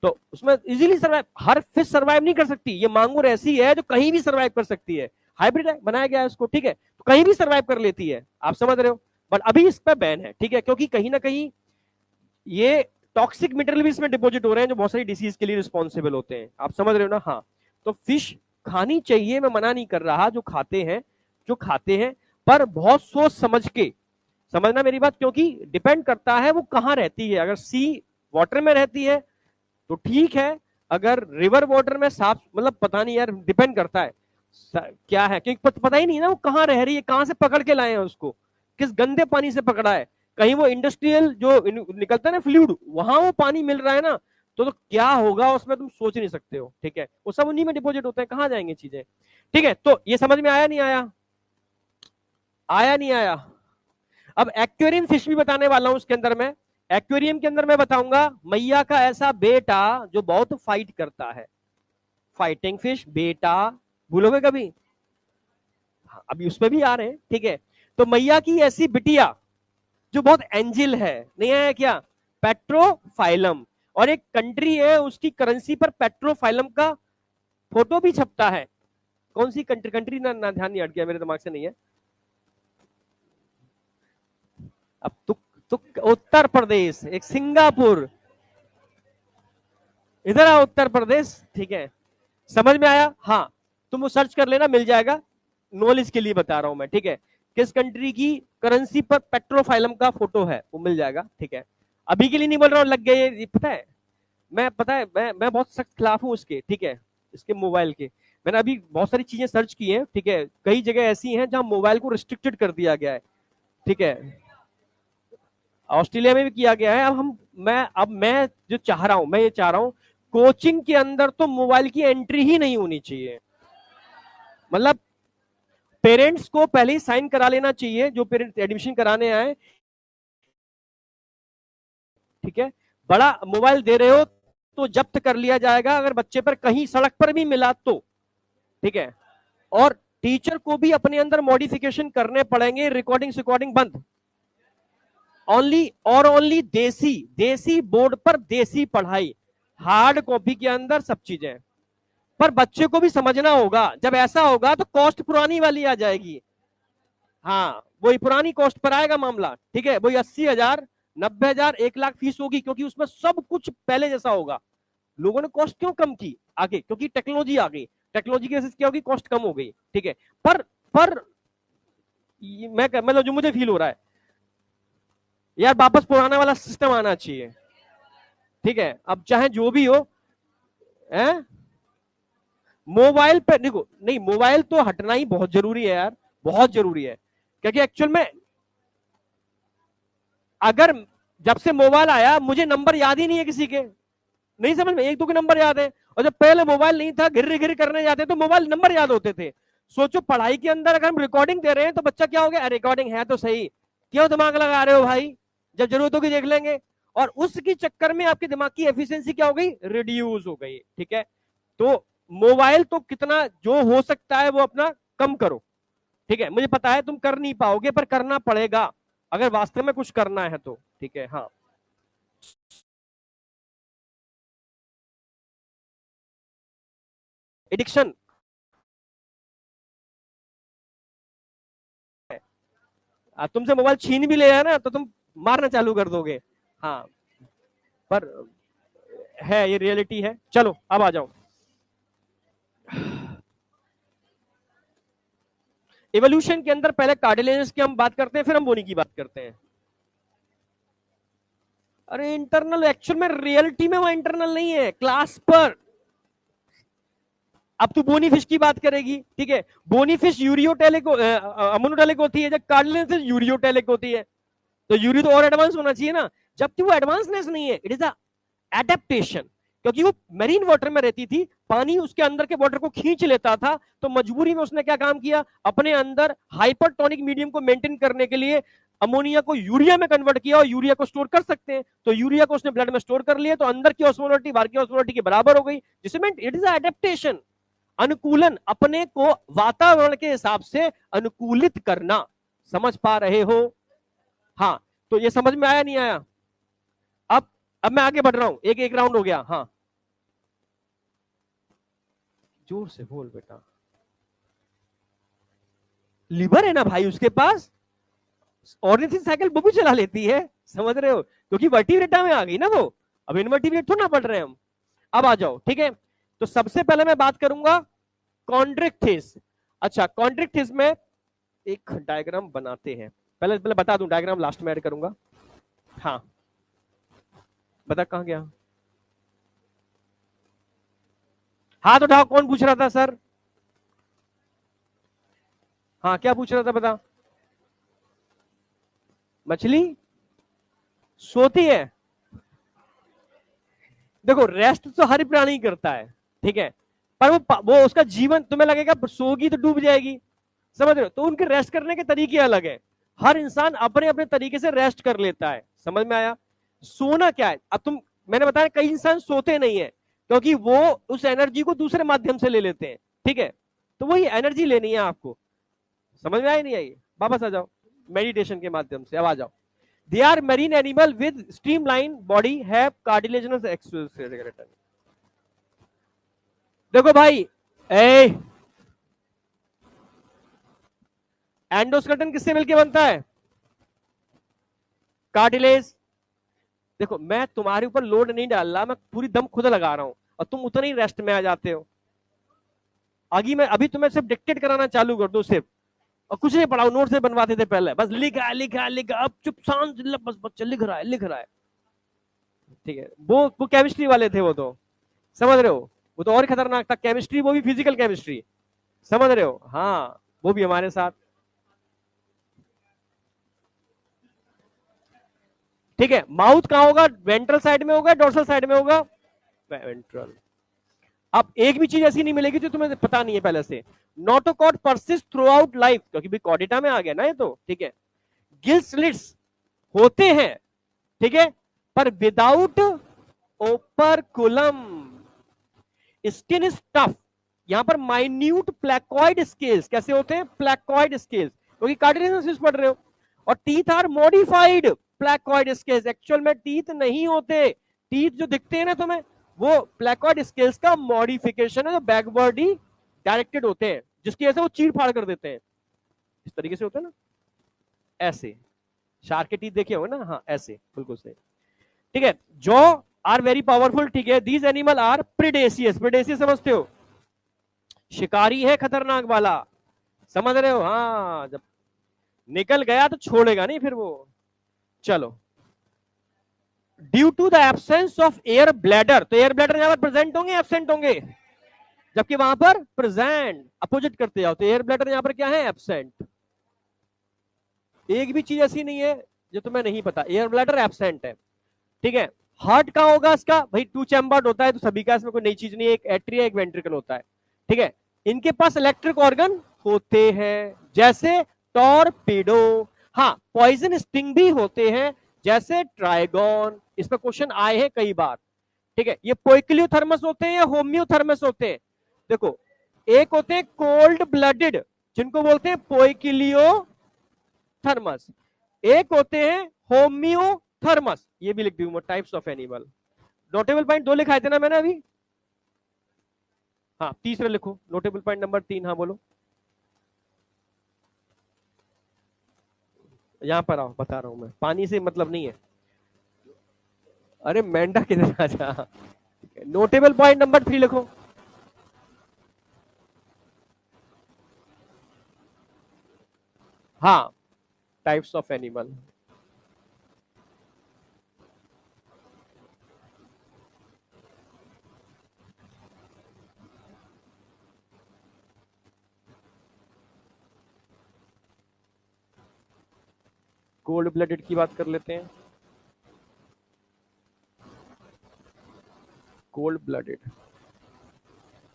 तो उसमें इजीली सर्वाइव, हर फिश सर्वाइव नहीं कर सकती, ये मांगुर ऐसी है जो कहीं भी सर्वाइव कर सकती है, हाइब्रिड है, बनाया गया है उसको, ठीक है, तो कहीं भी सर्वाइव कर लेती है, आप समझ रहे हो। बट अभी इस पर बैन है, ठीक है, क्योंकि कहीं ना कहीं ये टॉक्सिक मटेरियल भी इसमें डिपॉजिट हो रहे हैं जो बहुत सारी डिसीज के लिए रिस्पॉन्सिबल होते हैं, आप समझ रहे हो ना। हाँ, तो फिश खानी चाहिए, मैं मना नहीं कर रहा, जो खाते हैं, जो खाते हैं, पर बहुत सोच समझ के, समझना मेरी बात, क्योंकि डिपेंड करता है वो कहां रहती है। अगर सी वाटर में रहती है तो ठीक है, अगर रिवर वाटर में साफ, मतलब पता नहीं यार, डिपेंड करता है क्या है, क्योंकि पता ही नहीं ना वो कहां रह रही है, कहां से पकड़ के लाए हैं उसको, किस गंदे पानी से पकड़ा है, कहीं वो इंडस्ट्रियल जो निकलता है ना फ्लूइड, वहां वो पानी मिल रहा है ना, तो क्या होगा उसमें तुम सोच नहीं सकते हो, ठीक है, वो सब उन्हीं में डिपॉजिट होते हैं, कहां जाएंगे चीजें, ठीक है। तो ये समझ में आया नहीं आया? आया नहीं आया? अब एक्वेरियम फिश भी बताने वाला हूं उसके अंदर मैं, एक्वेरियम के अंदर मैं बताऊंगा मैया का ऐसा बेटा जो बहुत फाइट करता है, फाइटिंग फिश बेटा, भूलोगे कभी? अभी उस पर भी आ रहे हैं, ठीक है। तो मैया की ऐसी बिटिया जो बहुत एंजिल है, नहीं आया क्या? पेट्रोफाइलम, और एक कंट्री है उसकी करेंसी पर पेट्रोफाइलम का फोटो भी छपता है, कौन सी कंट्री ना ध्यान नहीं हट गया, मेरे दिमाग से नहीं है। अब तुक उत्तर प्रदेश, एक सिंगापुर, इधर आओ उत्तर प्रदेश, ठीक है, समझ में आया। हाँ, तुम वो सर्च कर लेना, मिल जाएगा, नॉलेज के लिए बता रहा हूं मैं, ठीक है। किस कंट्री की करेंसी पर पेट्रोफाइलम का फोटो है, वो मिल जाएगा, ठीक है। अभी के लिए नहीं बोल रहा हूँ, लग गए ये पता है, मैं बहुत सख्त खिलाफ हूँ उसके, ठीक है, इसके मोबाइल के। मैंने अभी बहुत सारी चीजें सर्च की हैं, ठीक है, कई जगह ऐसी हैं जहां मोबाइल को रिस्ट्रिक्टेड कर दिया गया है, ठीक है। ऑस्ट्रेलिया में भी किया गया है। अब मैं जो चाह रहा हूं, मैं ये चाह रहा हूं, कोचिंग के अंदर तो मोबाइल की एंट्री ही नहीं होनी चाहिए। मतलब पेरेंट्स को पहले ही साइन करा लेना चाहिए, जो पेरेंट्स एडमिशन कराने आए, ठीक है। बड़ा मोबाइल दे रहे हो तो जब्त कर लिया जाएगा, अगर बच्चे पर कहीं सड़क पर भी मिला तो, ठीक है। और टीचर को भी अपने अंदर मॉडिफिकेशन करने पड़ेंगे, रिकॉर्डिंग बंद, ओनली देसी बोर्ड पर देसी पढ़ाई, हार्ड कॉपी के अंदर सब चीजें। पर बच्चे को भी समझना होगा, जब ऐसा होगा तो कॉस्ट पुरानी वाली आ जाएगी। हाँ, वही पुरानी कॉस्ट पर आएगा मामला, ठीक है, वही 80,000, 90,000, 1,00,000 फीस होगी, क्योंकि उसमें सब कुछ पहले जैसा होगा। लोगों ने कॉस्ट क्यों कम की आगे, क्योंकि टेक्नोलॉजी आ गई, टेक्नोलॉजी की वजह से क्या होगी, कॉस्ट कम हो गई, ठीक है। पर मतलब जो मुझे फील हो रहा है यार, वापस पुराना वाला सिस्टम आना चाहिए, ठीक है। अब चाहे जो भी हो, मोबाइल पे देखो, नहीं मोबाइल तो हटना ही बहुत जरूरी है यार, बहुत जरूरी है, क्योंकि एक्चुअल में अगर जब से मोबाइल आया मुझे नंबर याद ही नहीं है किसी के, नहीं समझ में, एक दो के नंबर याद है, और जब पहले मोबाइल नहीं था, घिर घिर करने जाते तो मोबाइल नंबर याद होते थे। सोचो पढ़ाई के अंदर अगर हम रिकॉर्डिंग दे रहे हैं तो बच्चा क्या हो गया, रिकॉर्डिंग है तो सही, क्यों दिमाग लगा रहे हो भाई, जब जरूरत होगी देख लेंगे। और उसके चक्कर में आपके दिमाग की एफिशिएंसी क्या हो गई, रिड्यूस हो गई, ठीक है। तो मोबाइल तो कितना जो हो सकता है वो अपना कम करो, ठीक है। मुझे पता है तुम कर नहीं पाओगे, पर करना पड़ेगा अगर वास्तव में कुछ करना है तो, ठीक है। हाँ, एडिक्शन तुमसे मोबाइल छीन भी ले है ना तो तुम मारना चालू कर दोगे। हाँ, पर है, ये रियलिटी है। चलो अब आ जाओ, इवोल्यूशन के अंदर पहले कार्टिलेजन्स की हम बात करते हैं, फिर हम बोनी की बात करते हैं। अरे इंटरनल, एक्चुअल में रियलिटी में वो इंटरनल नहीं है, क्लास पर। अब तू बोनी फिश की बात करेगी, ठीक है, बोनी फिश यूरियोटेलिक अमोनोटेलिक होती है, जब कार्टिलेजन्स यूरियोटेलिक होती है, तो यूरी तो और एडवांस होना चाहिए ना, जबकि वो एडवांसनेस नहीं है, इट इज एडेप्टेशन। क्योंकि वो मेरीन वाटर में रहती थी, पानी उसके अंदर के वाटर को खींच लेता था, तो मजबूरी में उसने क्या काम किया, अपने अंदर हाइपरटोनिक मीडियम को मेंटेन करने के लिए अमोनिया को यूरिया में कन्वर्ट किया, और यूरिया को स्टोर कर सकते हैं, तो यूरिया को उसने ब्लड में स्टोर कर लिया, तो अंदर की ऑस्मोलिटी बाहर की ऑस्मोलिटी के बराबर हो गई, जिसमें इट इज एडेप्टेशन, अनुकूलन, अपने को वातावरण के हिसाब से अनुकूलित करना। समझ पा रहे हो? हाँ, तो ये समझ में आया नहीं आया? अब अब मैं आगे बढ़ रहा हूं, एक एक राउंड हो गया। हाँ, जोर से बोल बेटा। लिवर है ना भाई उसके पास, ऑर्निथिन साइकिल वो भी चला लेती है, समझ रहे हो, क्योंकि वर्टिब्रेटा में आ गई ना वो, अब इनवर्टिब्रेट थोड़ा ना पढ़ रहे हैं हम। अब आ जाओ, ठीक है। तो सबसे पहले मैं बात करूंगा कॉन्ड्रिक्थिस। अच्छा, कॉन्ड्रिक्थिस में एक डायग्राम बनाते हैं, पहले पहले बता दूं, डायग्राम लास्ट में ऐड करूंगा। हाँ, बता कहां गया, हाथ उठाओ, कौन पूछ रहा था सर? हाँ, क्या पूछ रहा था बता। मछली सोती है? देखो, रेस्ट तो हर प्राणी करता है, ठीक है, पर वो उसका जीवन तुम्हें लगेगा सोगी तो डूब जाएगी, समझ रहे हो, तो उनके रेस्ट करने के तरीके अलग है, हर इंसान अपने अपने तरीके से रेस्ट कर लेता है, समझ में आया? सोना क्या है, अब तुम, मैंने बताया कई इंसान सोते नहीं है, क्योंकि वो उस एनर्जी को दूसरे माध्यम से ले लेते हैं, ठीक है, तो वही एनर्जी लेनी है आपको, समझ में आई नहीं आई? वापस आ जाओ, मेडिटेशन के माध्यम से अब आ जाओ। They are marine animal with streamlined body, have cartilaginous exoskeleton. देखो भाई, ए एंडोस्केलेटन किससे मिलके बनता है? कार्टिलेज। देखो मैं तुम्हारे ऊपर लोड नहीं डाल रहा, मैं पूरी दम खुद लगा रहा हूं और तुम उतना ही रेस्ट में आ जाते हो। आगे मैं अभी तुम्हें सिर्फ डिक्टेट कराना चालू कर दूं सिर्फ, और कुछ नहीं पढ़ाओ, नोट से बनवाते थे पहले, बस लिखा लिखा लिखा, अब चुप शांत बस बच्चा लिख रहा है लिख रहा है। ठीक है, वो केमिस्ट्री वाले थे वो तो, समझ रहे हो, वो तो और खतरनाक था केमिस्ट्री, वो भी फिजिकल केमिस्ट्री, समझ रहे हो, हाँ वो भी हमारे साथ। ठीक है, माउथ कहां होगा? वेंट्रल साइड में होगा, डोर्सल साइड में होगा? वेंट्रल। अब एक भी चीज ऐसी नहीं मिलेगी जो तुम्हें पता नहीं है पहले से। नोटोकॉट परसिस्ट थ्रू आउट लाइफ, क्योंकि भी कॉर्डेटा में आ गया ना ये तो, ठीक है। गिल स्लिट्स होते हैं, ठीक है, पर without operculum. Skin is tough, यहां पर माइन्यूट प्लेकॉइड स्केल्स कैसे होते हैं? प्लेकॉइड स्केल्स, क्योंकि कार्टिलेजिनस पढ़ रहे हो। और teeth are modified placoid scales, actual में टीथ नहीं होते, टीथ जो दिखते हैं ना तुम्हें, वो प्लेकॉइड स्केल्स का मॉडिफिकेशन है, जो बैकवर्ड ही डायरेक्टेड होते हैं, जिसकी वजह से वो चीर फाड़ कर देते हैं, इस तरीके से होते हैं ना, ऐसे शार्क के टीथ देखे होंगे ना, हाँ ऐसे बिल्कुल सही। ठीक है, जॉ आर वेरी पावरफुल, ठीक है। दीज एनिमल आर प्रेडेसियस, प्रेडेसियस समझते हो, शिकारी है खतरनाक वाला, समझ रहे हो, हाँ जब निकल गया तो छोड़ेगा नहीं फिर वो। चलो, due to the absence of air bladder, तो एयर ब्लैडर यहां पर प्रेजेंट होंगे एब्सेंट होंगे? जबकि वहां पर प्रेजेंट, अपोजिट करते जाओ, तो एयर ब्लैडर यहां पर क्या है? एब्सेंट। एक भी चीज ऐसी नहीं है जो तुम्हें नहीं पता, एयर ब्लैडर एब्सेंट है, ठीक है। हार्ट कहां होगा इसका? भाई टू चैम्बर्ड होता है तो सभी का, इसमें कोई नई चीज नहीं है, एक एट्रिया एक वेंट्रिकल होता है, ठीक है। इनके पास इलेक्ट्रिक ऑर्गन होते हैं जैसे टॉर्पेडो, हाँ पॉइजन स्टिंग भी होते हैं जैसे ट्राइगॉन, इस पर क्वेश्चन आए हैं कई बार, ठीक है। ये पोइक्लियोथर्मस होते हैं या होम्योथर्मस होते हैं? देखो, एक होते हैं कोल्ड ब्लडेड जिनको बोलते हैं पोइक्लियोथर्मस, एक होते हैं होम्योथर्मस, ये भी लिख दूंगा, types of animal. Notable point 2 लिखाए थे ना मैंने अभी, हाँ तीसरा लिखो, नोटेबल पॉइंट नंबर 3, हाँ बोलो। यहां पर आओ, बता रहा हूं मैं, पानी से मतलब नहीं है, अरे मेंढा किधर आ जा। नोटेबल पॉइंट नंबर 3 लिखो। हाँ, types of animal. Cold blooded की बात कर लेते हैं, कोल्ड ब्लडेड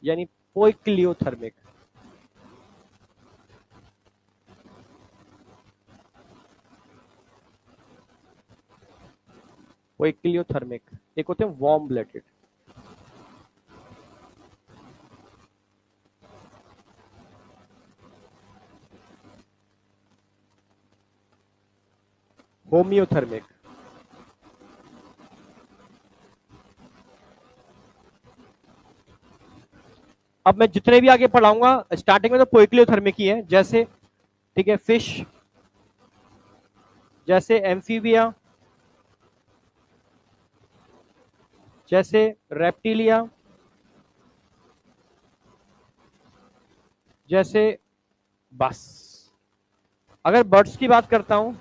यानी पोइक्लियोथर्मिक, पोइक्लियोथर्मिक, एक होते हैं वार्म ब्लडेड। होम्योथर्मिक, अब मैं जितने भी आगे पढ़ाऊंगा स्टार्टिंग में तो पोइक्लियोथर्मिक ही है, जैसे ठीक है फिश, जैसे एम्फीबिया, जैसे रेप्टिलिया, जैसे, बस। अगर बर्ड्स की बात करता हूं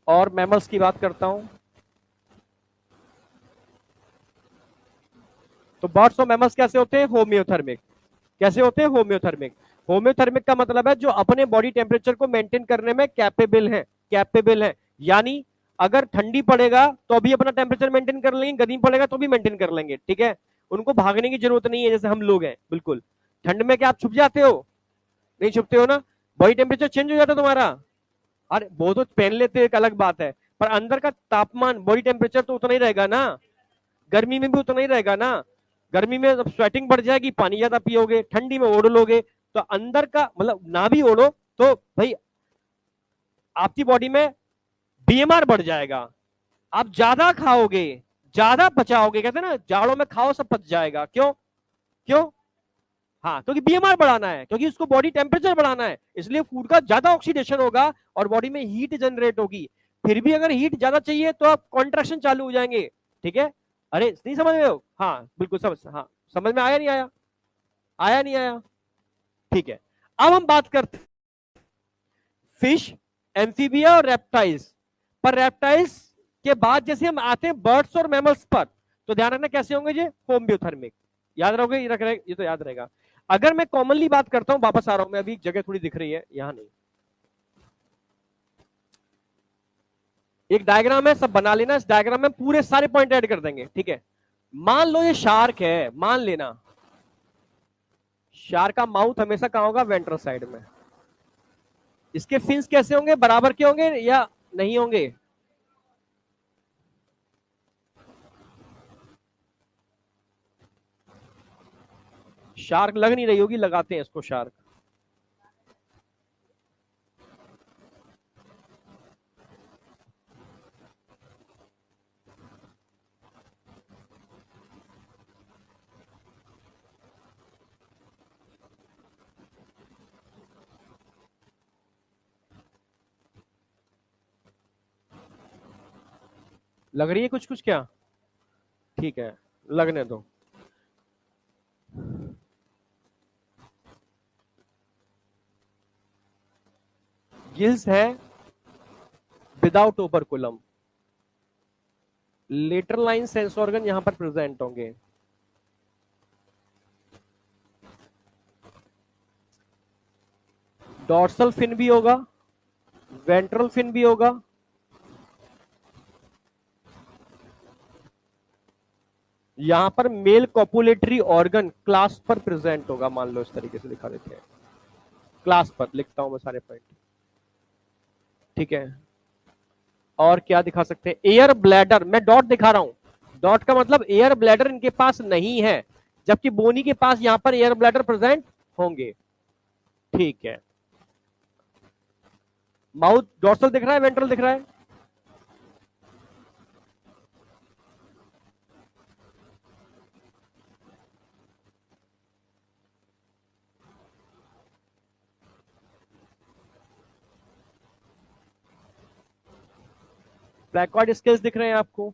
और मैमल्स की बात करता हूं, तो बर्ड्स और मैमल्स कैसे होते हैं? होम्योथर्मिक। कैसे होते हैं? होम्योथर्मिक। होम्योथर्मिक का मतलब है जो अपने बॉडी टेम्परेचर को मेंटेन करने में कैपेबल है, कैपेबल है, यानी अगर ठंडी पड़ेगा तो अभी अपना टेम्परेचर मेंटेन कर लेंगे, गर्मी पड़ेगा तो भी मेंटेन कर लेंगे, ठीक है। उनको भागने की जरूरत नहीं है जैसे हम लोग हैं, बिल्कुल। ठंड में क्या आप छुप जाते हो? नहीं छुपते हो ना, बॉडी टेम्परेचर चेंज हो जाता है तुम्हारा, अरे वो तो पहन लेते एक अलग बात है, पर अंदर का तापमान बॉडी टेम्परेचर तो उतना ही रहेगा ना, गर्मी में भी उतना ही रहेगा ना। गर्मी में जब स्वेटिंग बढ़ जाएगी, पानी ज्यादा पियोगे, ठंडी में ओढ़ लोगे, तो अंदर का मतलब ना भी ओढ़ो तो भाई आपकी बॉडी में बीएमआर बढ़ जाएगा, आप ज्यादा खाओगे, ज्यादा पचाओगे, कहते हैं ना जाड़ों में खाओ सब पच जाएगा, क्यों? क्यों? हाँ, क्योंकि बीएमआर बढ़ाना है, क्योंकि उसको बॉडी टेम्परेचर बढ़ाना है, इसलिए फूड का ज्यादा ऑक्सीडेशन होगा और बॉडी में हीट जनरेट होगी। फिर भी अगर हीट ज्यादा चाहिए तो आप कॉन्ट्रैक्शन चालू हो जाएंगे। ठीक है, अरे नहीं समझ रहे हो? हाँ बिल्कुल, हाँ समझ में आया नहीं आया? आया नहीं आया? ठीक है, अब हम बात करते फिश, एम्फीबिया और रेप्टाइल्स पर। रेप्टाइल्स के बाद जैसे हम आते हैं बर्ड्स और मैमल्स पर, तो ध्यान रखना कैसे होंगे ये, होम्योथर्मिक। याद रहोगे, ये तो याद रहेगा। अगर मैं कॉमनली बात करता हूं, वापस आ रहा हूं मैं, अभी जगह थोड़ी दिख रही है यहां नहीं, एक डायग्राम है, सब बना लेना। इस डायग्राम में पूरे सारे पॉइंट ऐड कर देंगे। ठीक है, मान लो ये शार्क है, मान लेना शार्क का माउथ हमेशा कहां होगा, वेंट्रल साइड में। इसके फिन्स कैसे होंगे, बराबर के होंगे या नहीं होंगे? शार्क लग नहीं रही होगी, लगाते हैं इसको शार्क। लग रही है कुछ कुछ क्या? ठीक है, लगने दो। गिल्स है without operculum, lateral line sense organ यहां पर प्रेजेंट होंगे। डॉर्सल फिन भी होगा, वेंट्रल फिन भी होगा, यहां पर मेल कॉपुलेटरी ऑर्गन क्लास पर प्रेजेंट होगा। मान लो इस तरीके से दिखा देते हैं, क्लास पर लिखता हूं मैं सारे पॉइंट। ठीक है, और क्या दिखा सकते हैं, एयर ब्लैडर, मैं डॉट दिखा रहा हूं, डॉट का मतलब एयर ब्लैडर इनके पास नहीं है, जबकि बोनी के पास यहां पर एयर ब्लैडर प्रेजेंट होंगे। ठीक है, माउथ डॉर्सल दिख रहा है, वेंट्रल दिख रहा है? ब्लैकवर्ड स्केल्स दिख रहे हैं आपको?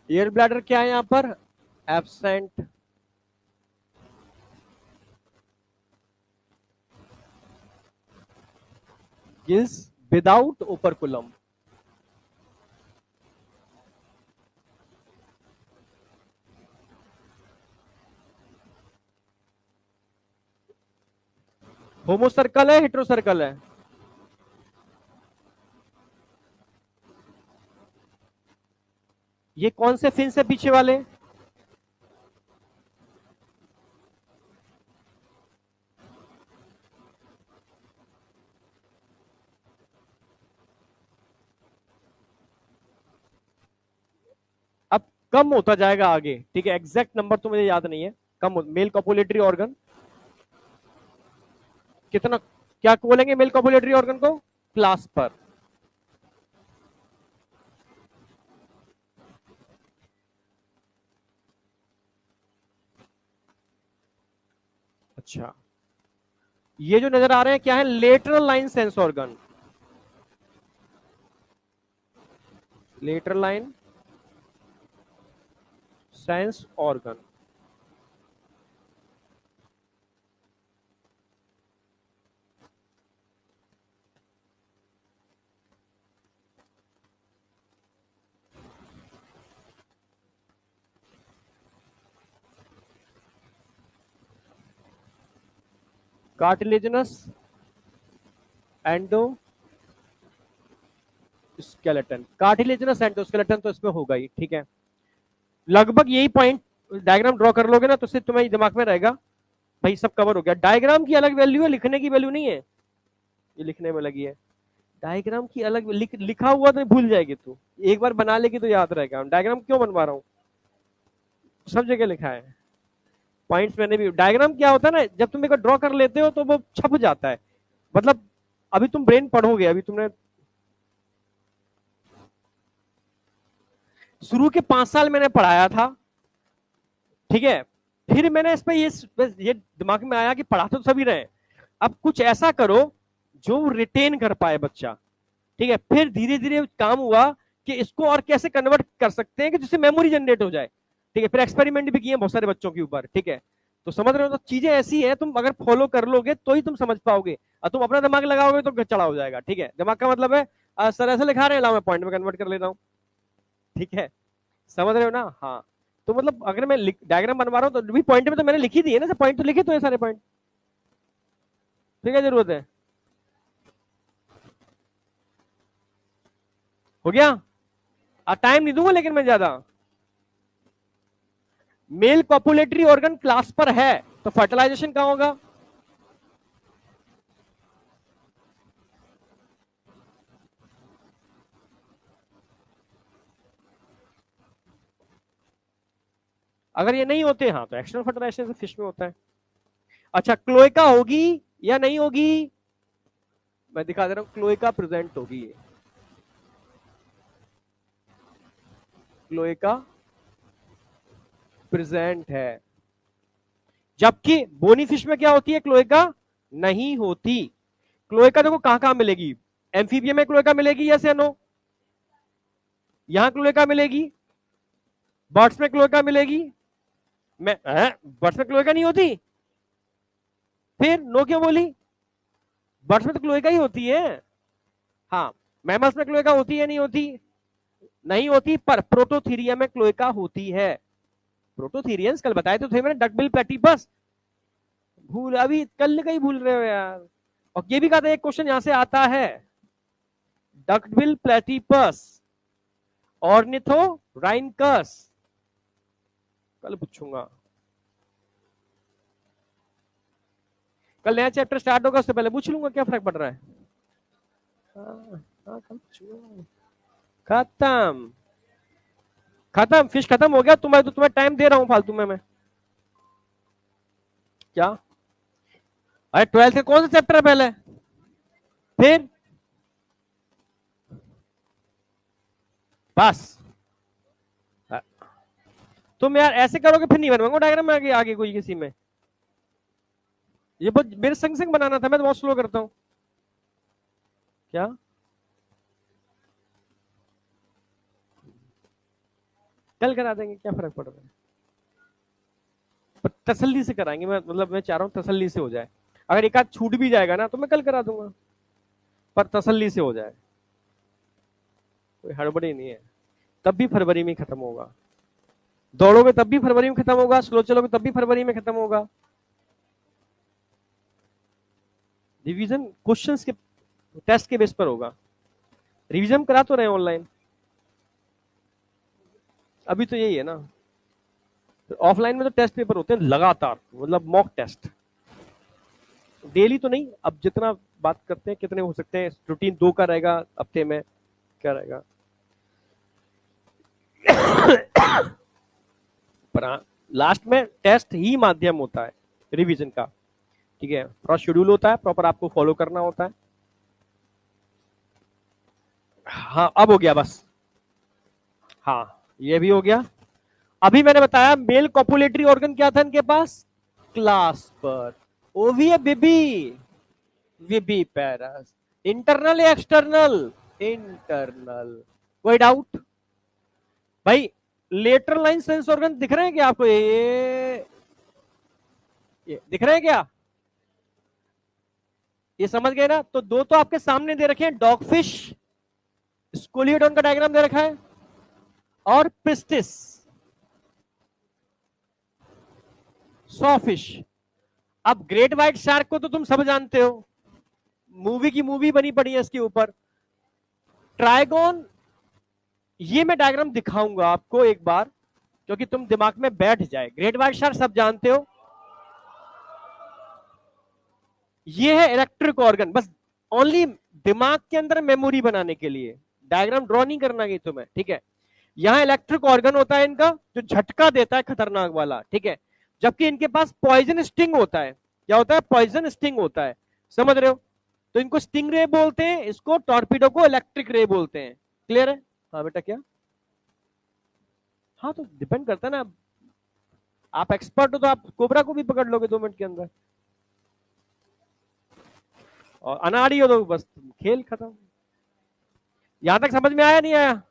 एयर ब्लैडर क्या है यहां पर, एब्सेंट। गिल्स विदाउट ओपरकुलम, होमो सर्कल है, हेट्रो सर्कल है? ये कौन से फिन से पीछे वाले? अब कम होता जाएगा आगे, ठीक है, एग्जैक्ट नंबर तो मुझे याद नहीं है। कम मेल कॉपुलेटरी ऑर्गन कितना, क्या बोलेंगे मेल कॉपुलेटरी ऑर्गन को, क्लास पर। अच्छा, ये जो नजर आ रहे हैं क्या है, lateral line sense organ, lateral line sense organ. Cartilaginous endo skeleton, cartilaginous endoskeleton तो इसमें होगा ही। ठीक है, लगभग यही पॉइंट डायग्राम ड्रॉ कर लोगे ना तो सिर्फ तुम्हें दिमाग में रहेगा भाई सब कवर हो गया। डायग्राम की अलग वैल्यू है, लिखने की वैल्यू नहीं है, ये लिखने में लगी है। डायग्राम की अलग लिखा हुआ तो भूल जाएगी तू, एक बार बना लेगी तो याद रहेगा। डायग्राम क्यों बनवा रहा हूँ, सब जगह लिखा है। पॉइंट्स मैंने भी, डायग्राम क्या होता है ना, जब तुम एक ड्रॉ कर लेते हो तो वो छप जाता है। मतलब अभी तुम ब्रेन पढ़ोगे, अभी तुमने शुरू के 5 साल मैंने पढ़ाया था, ठीक है, फिर मैंने इस पे ये दिमाग में आया कि पढ़ा तो सभी रहे, अब कुछ ऐसा करो जो रिटेन कर पाए बच्चा, ठीक है। फिर धीरे धीरे काम हुआ कि इसको और कैसे कन्वर्ट कर सकते हैं कि जिससे मेमोरी जनरेट हो जाए, ठीक है। फिर एक्सपेरिमेंट भी किए बहुत सारे बच्चों के ऊपर, ठीक है। तो समझ रहे हो, तो चीजें ऐसी है, तुम अगर फॉलो कर लोगे तो ही तुम समझ पाओगे, और तुम अपना दिमाग लगाओगे तो चढ़ा हो जाएगा, ठीक है। दिमाग का मतलब है सर ऐसे लिखा रहे हैं, लाओ मैं पॉइंट में कन्वर्ट कर लेता हूँ, ठीक है। समझ रहे हो ना, हाँ। तो मतलब अगर मैं डायग्राम बनवा रहा हूँ तो भी पॉइंट में तो मैंने लिखी दी है ना, पॉइंट तो लिखे तो है सारे पॉइंट, फिर क्या जरूरत है। हो गया, टाइम नहीं दूंगा लेकिन मैं ज्यादा। मेल कॉपुलेटरी ऑर्गन क्लास पर है तो फर्टिलाइजेशन कहां होगा, अगर ये नहीं होते हाँ तो एक्सटर्नल फर्टिलाइजेशन फिश में होता है। अच्छा, क्लोएका होगी या नहीं होगी, मैं दिखा दे रहा हूं, क्लोएका प्रेजेंट होगी, ये क्लोएका प्रेजेंट है, जबकि बोनी फिश में क्या होती है, क्लोएका नहीं होती। क्लोएका देखो कहां कहां मिलेगी, एम्फीबियम में क्लोएका मिलेगी, यस या नो, यहां क्लोएका मिलेगी, बर्ड्स में क्लोएका मिलेगी, मैं बर्ड्स में क्लोएका नहीं होती, फिर नो क्यों बोली, बर्ड्स में तो क्लोएका ही होती है। हाँ, मैमल्स में क्लोएका होती है नहीं होती, नहीं होती, पर प्रोटोथीरिया में क्लोएका होती है। प्रोटोथीरियंस कल बताए तो थे मैंने, डकबिल प्लेटिपस, भूल अभी कल का ही भूल रहे हो यार। और ये भी कहा था एक क्वेश्चन यहां से आता है, डकबिल प्लेटिपस ऑर्निथोराइनकस, कल पूछूंगा, कल नया चैप्टर स्टार्ट होगा, उससे पहले पूछ लूंगा, क्या फर्क पड़ रहा है। कल पूछूंगा, खत्म खत्म, फिश खत्म हो गया, तुम्हें टाइम दे रहा हूं फालतू में मैं, क्या, अरे 12th के कौन सा चैप्टर है पहले, फिर बस तुम यार ऐसे करोगे फिर नहीं बनवाऊंगा डायग्राम में, आगे आगे कोई किसी में, ये बहुत मेरे संग संग बनाना था, मैं तो बहुत स्लो करता हूं, क्या कल करा देंगे, क्या फर्क पड़ रहा है, पर तसल्ली से कराएंगे, मैं मतलब मैं चाह रहा हूँ तसल्ली से हो जाए, अगर एक आध छूट भी जाएगा ना तो मैं कल करा दूंगा, पर तसल्ली से हो जाए, कोई हड़बड़ी नहीं है। तब भी फरवरी में खत्म होगा, दौड़ोगे तब भी फरवरी में खत्म होगा, स्लो चलोगे तब भी फरवरी में खत्म होगा। रिवीजन क्वेश्चंस के टेस्ट के बेस पर होगा, रिवीजन करा तो रहे ऑनलाइन, अभी तो यही है ना। ऑफलाइन में तो टेस्ट पेपर होते हैं लगातार, मतलब मॉक टेस्ट, डेली तो नहीं, अब जितना बात करते हैं कितने हो सकते हैं, रूटीन 2 का रहेगा हफ्ते में, क्या रहेगा पर लास्ट में टेस्ट ही माध्यम होता है रिवीजन का, ठीक है। पूरा शेड्यूल होता है, प्रॉपर आपको फॉलो करना होता है। हाँ अब हो गया बस, हाँ ये भी हो गया। अभी मैंने बताया मेल कॉपुलेटरी ऑर्गन क्या था इनके पास, क्लास पर, ओवी बेबी, विबी पैरस, इंटरनल या एक्सटर्नल, इंटरनल, कोई डाउट भाई। लेटरल लाइन सेंस ऑर्गन दिख रहे हैं क्या आपको, ये दिख रहे हैं क्या, ये समझ गए ना। तो दो तो आपके सामने दे रखे हैं, डॉगफिश, स्कूलियोडोन का डायग्राम दे रखा है, और पिस्टिस, सॉफिश। अब ग्रेट व्हाइट शार्क को तो तुम सब जानते हो, मूवी की मूवी बनी पड़ी है इसके ऊपर। ट्राइगोन, ये मैं डायग्राम दिखाऊंगा आपको एक बार, क्योंकि तुम दिमाग में बैठ जाए। ग्रेट व्हाइट शार्क सब जानते हो, ये है इलेक्ट्रिक ऑर्गन, बस ओनली दिमाग के अंदर मेमोरी बनाने के लिए। डायग्राम ड्रॉ नहीं करना है तुम्हें, ठीक है। यहां इलेक्ट्रिक ऑर्गन होता है इनका, जो झटका देता है खतरनाक वाला, ठीक है। जबकि इनके पास पॉइजन स्टिंग होता है। क्या होता है? पॉइजन स्टिंग होता है, समझ रहे हो? तो इनको स्टिंग रे बोलते हैं, इसको टॉर्पीडो को इलेक्ट्रिक रे बोलते हैं। क्लियर है? हाँ बेटा क्या? हाँ तो डिपेंड करता है ना, आप एक्सपर्ट हो तो आप कोबरा को भी पकड़ लोगे 2 मिनट के अंदर, और अनाड़ी हो तो बस खेल खत्म। यहां तक समझ में आया नहीं आया?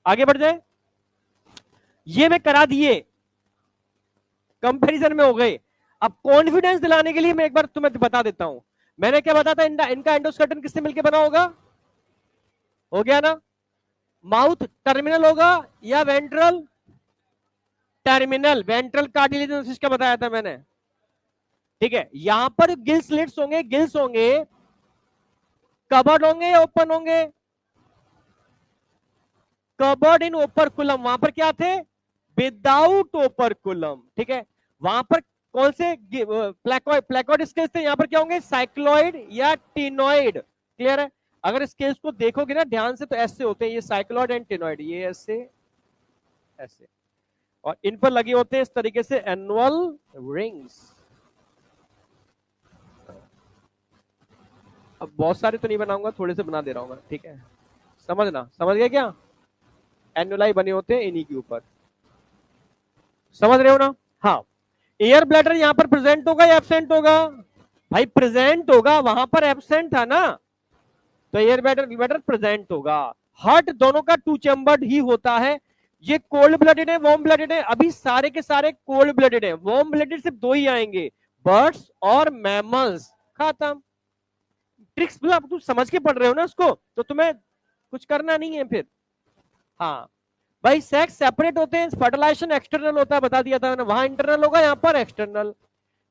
आगे बढ़ जाए। ये मैं करा दिए, कंपैरिजन में हो गए। अब कॉन्फिडेंस दिलाने के लिए मैं एक बार तुम्हें बता देता हूं। मैंने क्या बताया था? इनका एंडोस्केलेटन किससे मिलकर बना होगा? हो गया ना? माउथ टर्मिनल होगा या वेंट्रल? टर्मिनल, वेंट्रल कार्टिलेजिनस का बताया था मैंने, ठीक है। यहां पर गिल स्लिट्स होंगे, गिल्स होंगे, कवर्ड होंगे या ओपन होंगे? Covered in operculum. वहां पर क्या थे? विदाउट ओपरकुलम, ठीक है। वहां पर कौन से प्लेकॉइड स्केल्स थे? यहां पर क्या होंगे? साइक्लॉइड या टिनॉइड। क्लियर है? अगर स्केल्स को देखोगे ना ध्यान से तो ऐसे होते हैं, ये साइक्लॉइड एंड टिनॉइड, ये ऐसे ऐसे, और इन पर लगे होते हैं इस तरीके से एनुअल रिंग्स। अब बहुत सारे तो नहीं बनाऊंगा, थोड़े से बना दे रहा हूं मैं, ठीक है। समझना, समझ गए क्या? एनुलाई बने होते हैं इन्हीं के ऊपर, समझ रहे हो ना? हाँ। एयर ब्लैडर यहां पर प्रेजेंट होगा या एब्सेंट होगा? भाई प्रेजेंट होगा, वहां पर एब्सेंट था ना, तो एयर ब्लैडर प्रेजेंट होगा। हार्ट दोनों का 2 चैम्बर्ड ही होता है। ये कोल्ड ब्लडेड है, वार्म ब्लडेड है? अभी सारे के सारे कोल्ड ब्लडेड है, वार्म ब्लडेड सिर्फ 2 ही आएंगे, बर्ड्स और मैमल्स। खत्म। ट्रिक्स मतलब तुम समझ के पढ़ रहे हो ना उसको, तो तुम्हें कुछ करना नहीं है फिर। हाँ भाई, सेक्स सेपरेट होते हैं, फर्टिलाइजेशन एक्सटर्नल होता है, बता दिया था मैंने, वहां इंटरनल होगा, यहाँ पर एक्सटर्नल,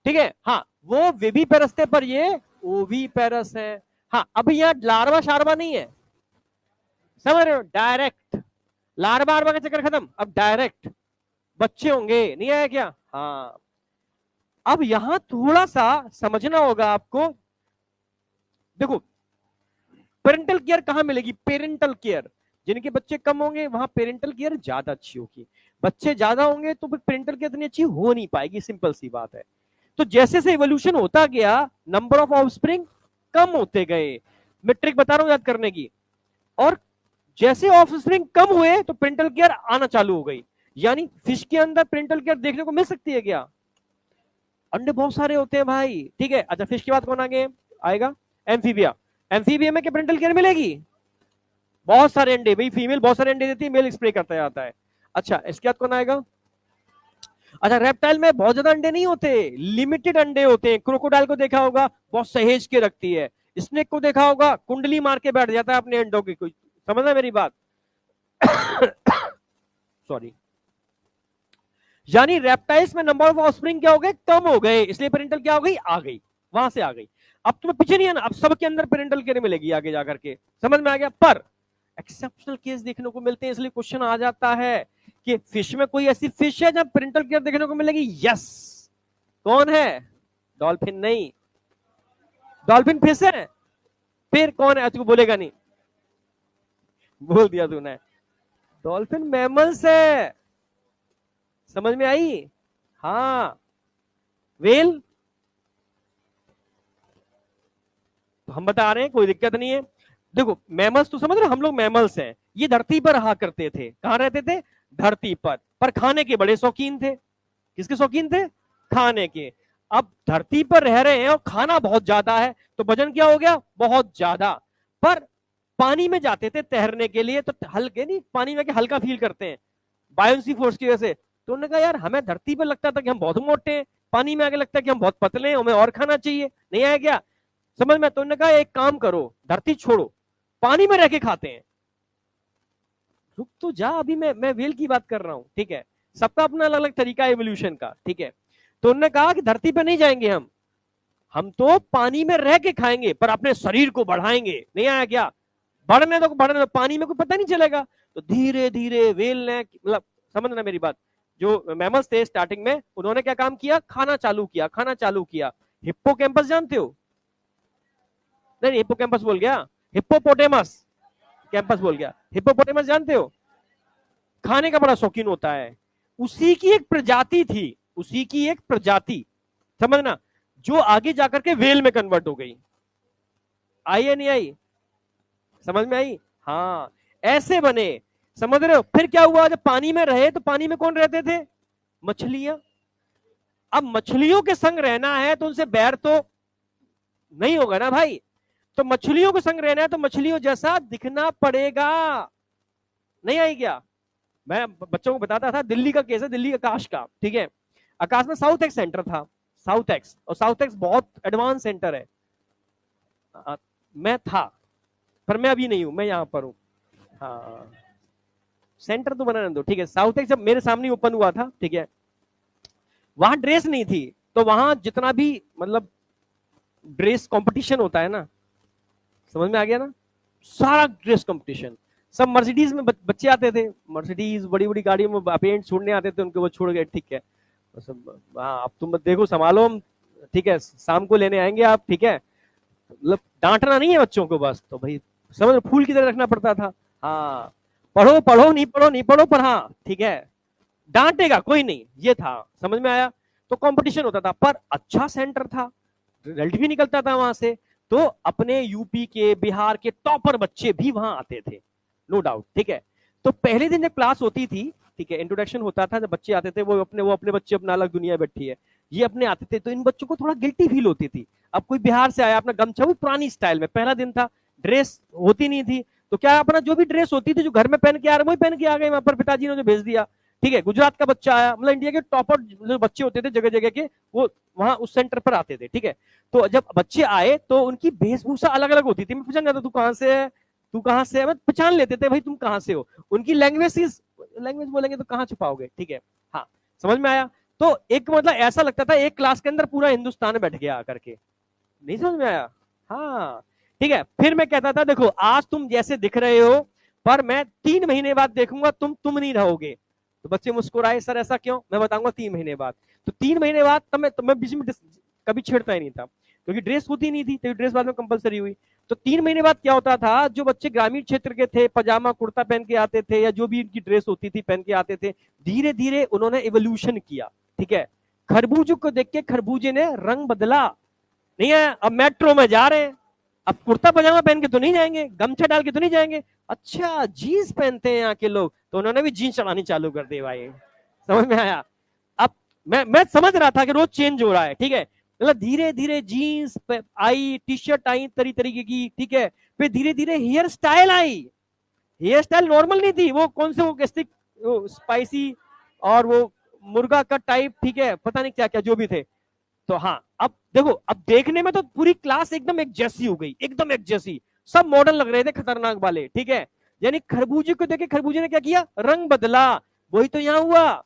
ठीक है। हाँ, वो विविपेरस थे पर ये ओविपेरस है। हाँ, अब यहाँ लार्वा शार्वा नहीं है, समझ रहे हो? डायरेक्ट लार्वा आर्वा का चक्कर खत्म, अब डायरेक्ट बच्चे होंगे। नहीं आया क्या? हाँ। अब यहां थोड़ा सा समझना होगा आपको। देखो, पेरेंटल केयर कहां मिलेगी? पेरेंटल केयर, जिनके बच्चे कम होंगे वहां पेरेंटल केयर ज्यादा अच्छी होगी, बच्चे ज्यादा होंगे तो फिर पेरेंटल केयर इतनी अच्छी हो नहीं पाएगी, सिंपल सी बात है। तो जैसे से इवोल्यूशन होता गया, नंबर ऑफ ऑफस्प्रिंग कम होते गए, मैं ट्रिक बता रहा हूं याद करने की। और जैसे ऑफस्प्रिंग कम हुए तो पेरेंटल केयर आना चालू हो गई। यानी फिश के अंदर पेरेंटल केयर देखने को मिल सकती है क्या? अंडे बहुत सारे होते हैं भाई, ठीक है। अच्छा, फिश के बाद कौन आगे आएगा? एम्फीबिया। एम्फीबिया में क्या पेरेंटल केयर मिलेगी? बहुत सारे अंडे, भाई फीमेल बहुत सारे अंडे देती है, मेल स्प्रे करता जाता है। अच्छा, इसके बाद कौन आएगा? अच्छा, रेप्टाइल में बहुत ज्यादा अंडे नहीं होते, लिमिटेड अंडे होते हैं। क्रोकोडाइल को देखा होगा, बहुत सहेज के रखती है। स्नेक को देखा होगा, कुंडली मार के बैठ जाता है अपने अंडों की। कोई समझना मेरी बात? सॉरी। यानी रेप्टाइल्स में नंबर ऑफ ऑफस्प्रिंग क्या हो गए? कम हो गए, इसलिए पेरेंटल क्या हो गई? आ गई, वहां से आ गई। अब तुम्हें पीछे नहीं आना, अब सबके अंदर पेरेंटल केयर मिलेगी आगे जाकर के, समझ में आ गया? पर एक्सेप्शनल केस देखने को मिलते हैं, इसलिए क्वेश्चन आ जाता है कि फिश में कोई ऐसी फिश है जहां पेरेंटल केयर देखने को मिलेगी? यस। कौन है? डॉल्फिन नहीं, डॉल्फिन फिश है। फिर कौन है? तुझको बोलेगा नहीं, बोल दिया तूने, डॉल्फिन मैमल्स है। समझ में आई? हाँ। वेल तो हम बता रहे हैं, कोई दिक्कत नहीं है। देखो, मैमल्स तो समझ रहे, हम लोग मैमल्स हैं, ये धरती पर रहा करते थे। कहां रहते थे? धरती पर खाने के बड़े शौकीन थे। किसके शौकीन थे? खाने के। अब धरती पर रह रहे हैं और खाना बहुत ज्यादा है, तो वजन क्या हो गया? बहुत ज्यादा। पर पानी में जाते थे तैरने के लिए, तो हल्के नहीं, पानी में हल्का फील करते हैं बायोन्सी फोर्स की वजह से। तो उन्होंने कहा यार, हमें धरती पर लगता था कि हम बहुत मोटे हैं, पानी में आके लगता है कि हम बहुत पतले हैं, हमें और खाना चाहिए। नहीं आया क्या समझ में? तो उन्होंने कहा एक काम करो, धरती छोड़ो, पानी में रह के खाते हैं। रुक तो जा, अभी मैं व्हेल की बात कर रहा हूं, ठीक है। सबका अपना अलग अलग तरीका है एवोल्यूशन का, ठीक है। तो उन्होंने कहा कि धरती पे नहीं जाएंगे हम तो पानी में रह के खाएंगे, पर अपने शरीर को बढ़ाएंगे। नहीं आया क्या? बढ़ने दो, पानी में कोई पता नहीं चलेगा। तो धीरे धीरे व्हेल ने, मतलब समझना मेरी बात, जो मैमल्स थे स्टार्टिंग में, उन्होंने क्या काम किया? खाना चालू किया, खाना चालू किया। हिप्पोकैम्पस जानते हो? नहीं हिप्पोकैम्पस बोल गया, हिप्पोपोटेमस कैंपस बोल गया। हिप्पोपोटेमस जानते हो, खाने का बड़ा शौकीन होता है, उसी की एक प्रजाति थी, उसी की एक प्रजाति, समझना, जो आगे जाकर के वेल में कन्वर्ट हो गई। आई या नहीं आई, समझ में आई? हाँ, ऐसे बने, समझ रहे हो? फिर क्या हुआ, जब पानी में रहे तो पानी में कौन रहते थे? मछलियां। अब मछलियों के संग रहना है तो उनसे बैर तो नहीं होगा ना भाई, तो मछलियों के संग रहना है तो मछलियों जैसा दिखना पड़ेगा। नहीं आई क्या? मैं बच्चों को बताता था, दिल्ली का केस है, दिल्ली आकाश का, ठीक है? आकाश में साउथ एक्स सेंटर था, साउथ एक्स, और साउथ एक्स बहुत एडवांस सेंटर है। मैं था, पर मैं अभी नहीं हूं, मैं यहां पर हूं। हाँ, सेंटर तो बनाने दो, ठीक है? साउथ एक्स जब मेरे सामने ओपन हुआ था, ठीक है, वहां ड्रेस नहीं थी, तो वहां जितना भी मतलब ड्रेस कंपटीशन होता है ना, समझ में आ गया ना, सारा ड्रेस कंपटीशन, सब मर्सिडीज में बच्चे आते थे, मर्सिडीज बड़ी बड़ी गाड़ियों में पेरेंट्स छोड़ने आते थे उनके, वो छोड़ गए, ठीक है? हाँ, अब तुम देखो संभालो, ठीक है, शाम को लेने आएंगे आप, ठीक है? मतलब डांटना नहीं है बच्चों को बस, तो भाई समझ, फूल की तरह रखना पड़ता था। हाँ, पढ़ो पढ़ो, नहीं पढ़ो नहीं पढ़ो, पर हाँ ठीक है, डांटेगा कोई नहीं, ये था, समझ में आया? तो कंपटीशन होता था, पर अच्छा सेंटर था, रिजल्ट भी निकलता था वहां से, तो अपने यूपी के, बिहार के टॉपर बच्चे भी वहां आते थे, नो डाउट, ठीक है? तो पहले दिन जब क्लास होती थी, ठीक है, इंट्रोडक्शन होता था, जब बच्चे आते थे, वो अपने बच्चे अपना अलग दुनिया बैठी है, ये अपने आते थे, तो इन बच्चों को थोड़ा गिल्टी फील होती थी। अब कोई बिहार से आया, अपना गमछा, वो पुरानी स्टाइल में, पहला दिन था, ड्रेस होती नहीं थी, तो क्या अपना जो भी ड्रेस होती थी, जो घर में पहन के आ रहे वही पहन के आ गए, वहां पर पिताजी ने जो भेज दिया, ठीक है? गुजरात का बच्चा आया, मतलब इंडिया के टॉपर जो बच्चे होते थे जगह जगह के, वो वहां उस सेंटर पर आते थे, ठीक है? तो जब बच्चे आए तो उनकी वेशभूषा अलग अलग होती थी, मैं पूछा था, तू कहां से है, तू कहां से है, मैं पहचान लेते थे भाई तुम कहां से हो। उनकी लैंग्वेज बोलेंगे तो कहां छुपाओगे, ठीक है? हाँ, समझ में आया? तो एक मतलब ऐसा लगता था एक क्लास के अंदर पूरा हिंदुस्तान बैठ गया आकर के, नहीं समझ में आया? हाँ, ठीक है। फिर मैं कहता था, देखो आज तुम जैसे दिख रहे हो, पर मैं 3 महीने बाद देखूंगा तुम नहीं रहोगे। तो बच्चे मुस्कुराए, सर ऐसा क्यों? मैं बताऊंगा 3 महीने बाद। तो 3 महीने बाद तब मैं बीच में कभी छेड़ता ही नहीं था, क्योंकि ड्रेस होती नहीं थी, तो ड्रेस बाद में कंपलसरी हुई। तो 3 महीने बाद क्या होता था, जो बच्चे ग्रामीण क्षेत्र के थे, पजामा कुर्ता पहन के आते थे, या जो भी इनकी ड्रेस होती थी पहन के आते थे, धीरे धीरे उन्होंने एवोल्यूशन किया, ठीक है? खरबूजे को देख के खरबूजे ने रंग बदला, नहीं है? अब मेट्रो में जा रहे हैं, अब कुर्ता पजामा पहन के तो नहीं जाएंगे, गमछा डाल के तो नहीं जाएंगे, अच्छा जीन्स पहनते हैं यहाँ के लोग, तो उन्होंने भी जीन्स चढ़ानी चालू कर दी भाई, समझ में आया? अब मैं समझ रहा था कि रोज चेंज हो रहा है, ठीक है? मतलब धीरे धीरे जीन्स आई, टी शर्ट आई तरीके की, ठीक है? फिर धीरे धीरे हेयर स्टाइल आई, हेयर स्टाइल नॉर्मल नहीं थी, वो कौन से वो स्पाइसी और वो मुर्गा का टाइप, ठीक है, पता नहीं क्या क्या जो भी थे। तो हाँ, अब देखो, अब देखने में तो पूरी क्लास एकदम एक जैसी हो गई, एकदम एक जैसी, सब मॉडल लग रहे थे, खतरनाक वाले, ठीक है? यानी खरबूजे को देखे खरबूजे ने क्या किया, रंग बदला। वही तो यहाँ हुआ,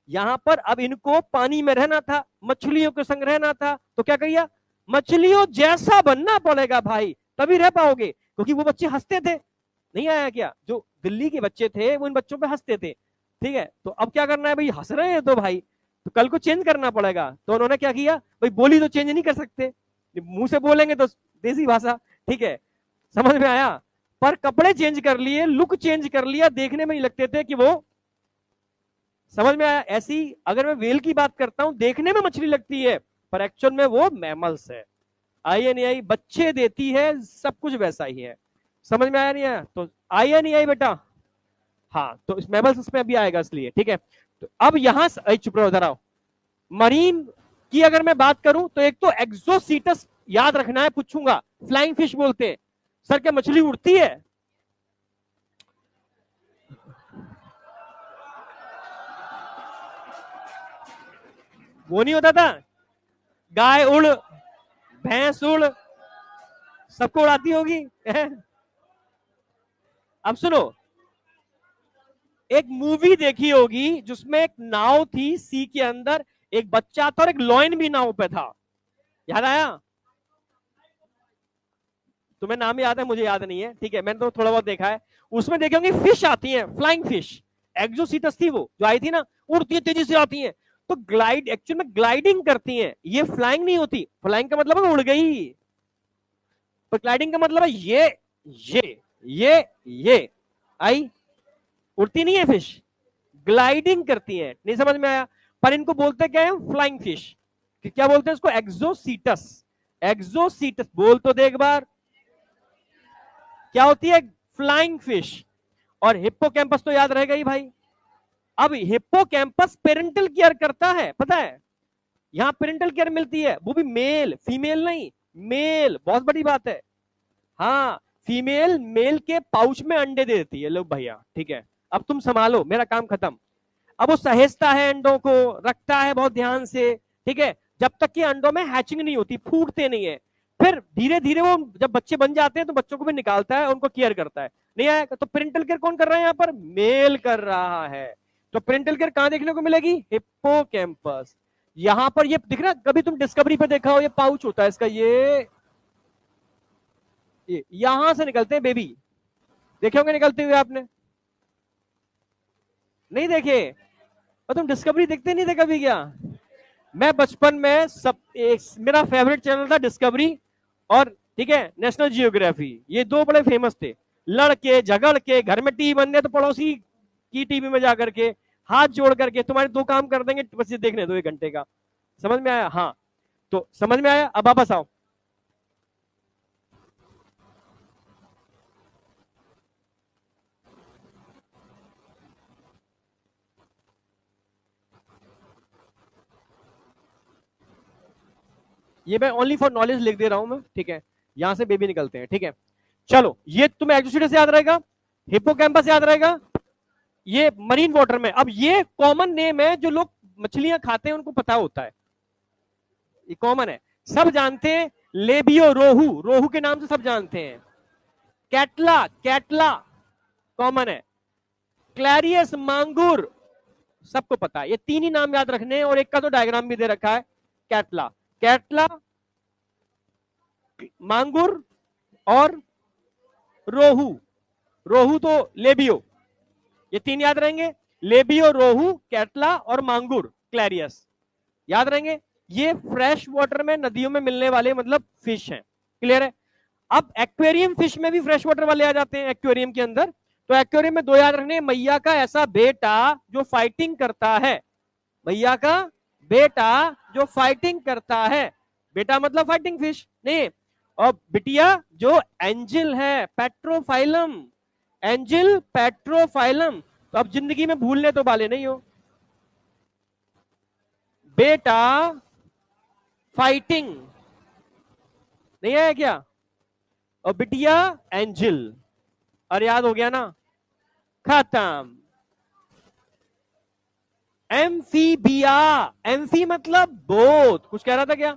यहाँ पर अब इनको पानी में रहना था, मछलियों के संग रहना था, तो क्या किया, मछलियों जैसा बनना पड़ेगा भाई, तभी रह पाओगे, क्योंकि वो बच्चे हंसते थे, नहीं आया क्या? जो दिल्ली के बच्चे थे वो इन बच्चों पे हंसते थे, ठीक है? तो अब क्या करना है भाई, हंस रहे हैं तो भाई, तो कल को चेंज करना पड़ेगा। तो उन्होंने क्या किया भाई, बोली तो चेंज नहीं कर सकते, मुंह से बोलेंगे तो देसी भाषा, ठीक है? समझ में आया? पर कपड़े चेंज कर लिए, लुक चेंज कर लिया, देखने में नहीं लगते थे कि वो, समझ में आया? ऐसी अगर मैं वेल की बात करता हूं, देखने में मछली लगती है, पर एक्चुअल में वो मैमल्स है। आई या नहीं आई? बच्चे देती है, सब कुछ वैसा ही है। समझ में आया नहीं आया? तो आई या नहीं आई बेटा? हाँ, तो इस मैमल्स इसमें अभी आएगा इसलिए, ठीक है? तो अब यहां चुप रहो इधर आओ। मरीन की अगर मैं बात करूं तो एक तो एक्सोसीटस याद रखना है, पूछूंगा, फ्लाइंग फिश बोलते हैं। सर क्या मछली उड़ती है? वो नहीं होता था, गाय उड़, भैंस उड़, सबको उड़ाती होगी। अब सुनो, एक मूवी देखी होगी जिसमें एक नाव थी सी के अंदर, एक बच्चा था और एक लॉयन भी नाव पे था, याद आया? तुम्हें नाम याद है, मुझे याद नहीं है, ठीक है? मैंने तो थोड़ा बहुत देखा है। उसमें देखे होंगे फिश आती है, फ्लाइंग फिश, एक्सोसीटस थी वो जो आई थी ना, उड़ती है, तेजी से आती है, तो ग्लाइड, एक्चुअल में ग्लाइडिंग करती है, ये फ्लाइंग नहीं होती। फ्लाइंग का मतलब है उड़ गई, पर ग्लाइडिंग का मतलब है ये आई, उड़ती नहीं है फिश, ग्लाइडिंग करती है। नहीं समझ में आया? पर इनको बोलते क्या है? Flying fish. क्या बोलते हैं इसको? एक्सोसीटस। एक्सोसीटस बोल तो देख बार, क्या होती है? Flying fish. और हिप्पोकैम्पस तो याद रहेगा ही भाई। अब हिप्पोकैम्पस पेरेंटल केयर करता है, पता है? यहां पेरेंटल केयर मिलती है, वो भी मेल, फीमेल नहीं, मेल। बहुत बड़ी बात है। हाँ, फीमेल मेल के पाउच में अंडे दे देती है। लो भैया ठीक है, अब तुम संभालो, मेरा काम खत्म। अब वो सहेजता है अंडों को, रखता है बहुत ध्यान से, ठीक है, जब तक कि अंडों में हैचिंग नहीं होती, फूटते नहीं है। फिर धीरे धीरे वो जब बच्चे बन जाते हैं तो बच्चों को भी निकालता है, उनको केयर करता है। नहीं आया तो पेरेंटल केयर कौन कर रहा है? यहाँ पर मेल कर रहा है। तो पेरेंटल केयर कहां देखने को मिलेगी? हिप्पोकैम्पस। यहां पर ये दिख रहा, कभी तुम डिस्कवरी पे देखा हो, ये पाउच होता है इसका, ये यहां से निकलते हैं बेबी। देखे होंगे निकलते हुए आपने? नहीं देखे? और तुम डिस्कवरी देखते नहीं थे कभी क्या? मैं बचपन में सब एक मेरा फेवरेट चैनल था डिस्कवरी और ठीक है नेशनल जियोग्राफी, ये दो बड़े फेमस थे। लड़के झगड़ के घर में टीवी बनने तो पड़ोसी की टीवी में जाकर के हाथ जोड़ करके तुम्हारे दो काम कर देंगे, बस ये देखने दो 1 घंटे का। समझ में आया? हाँ, तो समझ में आया? अब वापस आओ। ये मैं ओनली फॉर नॉलेज लिख दे रहा हूं मैं, ठीक है? यहां से बेबी निकलते हैं, ठीक है? चलो, ये तुम्हें एक्सोसीटस याद रहेगा, हिप्पोकैम्पस याद रहेगा, ये मरीन वाटर में। अब ये कॉमन नेम है, जो लोग मछलियां खाते हैं उनको पता होता है, ये कॉमन है, सब जानते हैं। लेबियो, रोहू, रोहू के नाम से सब जानते हैं। कैटला, कैटला कॉमन है। क्लैरियस, मांगुर, सबको पता है। ये 3 ही नाम याद रखने हैं और एक का तो डायग्राम भी दे रखा है। कैटला, कैटला, मांगुर और रोहू। रोहू तो लेबियो, ये 3 याद रहेंगे। लेबियो, रोहू, कैटला और मांगुर, क्लैरियस, याद रहेंगे। ये फ्रेश वाटर में, नदियों में मिलने वाले मतलब फिश हैं। क्लियर है? अब एक्वेरियम फिश में भी फ्रेश वाटर वाले आ जाते हैं एक्वेरियम के अंदर। तो एक्वेरियम में 2 याद रखने, मैया का ऐसा बेटा जो फाइटिंग करता है, मैया का बेटा जो फाइटिंग करता है, बेटा मतलब फाइटिंग फिश नहीं, और बिटिया जो एंजल है, पेट्रोफाइलम, एंजल पेट्रोफाइलम। तो अब जिंदगी में भूलने तो वाले नहीं हो, बेटा फाइटिंग, नहीं है क्या? और बिटिया एंजल, और याद हो गया ना? खत्म। एम्फीबिया, एम्फी मतलब बोथ, कुछ कह रहा था क्या?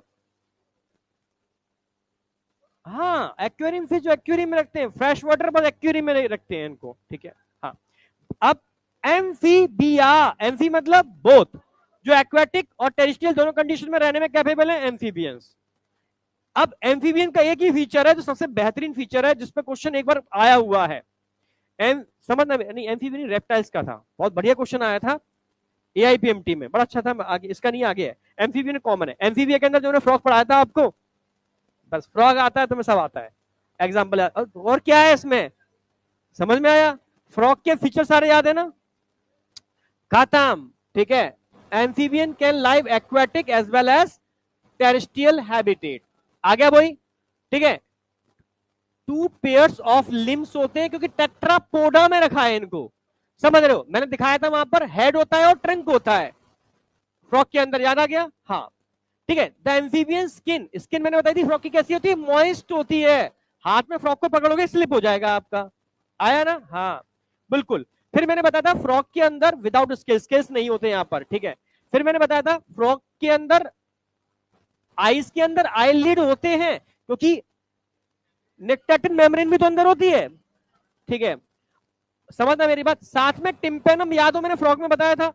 हाँ, एक्वेरियम फिश जो एक्वेरियम में रखते हैं, फ्रेश वाटर बस एक्वेरियम में नहीं रखते हैं इनको, ठीक है? हाँ, अब एम्फीबिया, एम्फी मतलब बोथ, जो एक्वेटिक और टेरेस्ट्रियल दोनों कंडीशन में रहने में कैपेबल है, एम्फीबियंस। अब एम्फीबियन का एक ही फीचर है जो सबसे बेहतरीन फीचर है, जिसपे क्वेश्चन एक बार आया हुआ है। समझना नहीं, एम्फीबियन रेप्टाइल्स का था, बहुत बढ़िया क्वेश्चन आया था एआईपीएमटी में, बड़ा अच्छा था। आगे इसका नहीं, आगे है। एम्फीबियन कॉमन है। एम्फीबिया के अंदर जो फ्रॉग पढ़ाया था आपको, बस फ्रॉग आता है तुम्हें, सब आता है, एग्जाम्पल। और क्या है इसमें, समझ में आया? फ्रॉग के फीचर सारे याद है ना? खत्म, ठीक है? Amphibian can live aquatic as well as terrestrial habitat. आ गया भाई, ठीक है? 2 पेयर्स ऑफ लिम्स होते हैं क्योंकि टेट्रापोडा में रखा है इनको, समझ रहे हो? मैंने दिखाया था वहां पर, हेड होता है और ट्रंक होता है फ्रॉग के अंदर, याद आ गया? हाँ, ठीक है। द एम्फीबियन स्किन, स्किन मैंने बताई थी फ्रॉग की कैसी होती है, मॉइस्ट होती है। हाथ में फ्रॉग को पकड़ोगे स्लिप हो जाएगा आपका, आया ना? हाँ, बिल्कुल। फिर मैंने बताया था फ्रॉग के अंदर विदाउट स्केल्स, स्केल्स नहीं होते यहां पर, ठीक है? फिर मैंने बताया था फ्रॉग के अंदर आईज के अंदर आईलिड होते हैं क्योंकि नेक्टेटिन मेम्ब्रेन भी तो अंदर होती है, ठीक है? समझना मेरी बात। साथ में टिम्पेनम, याद हो मैंने फ्रॉग में बताया था,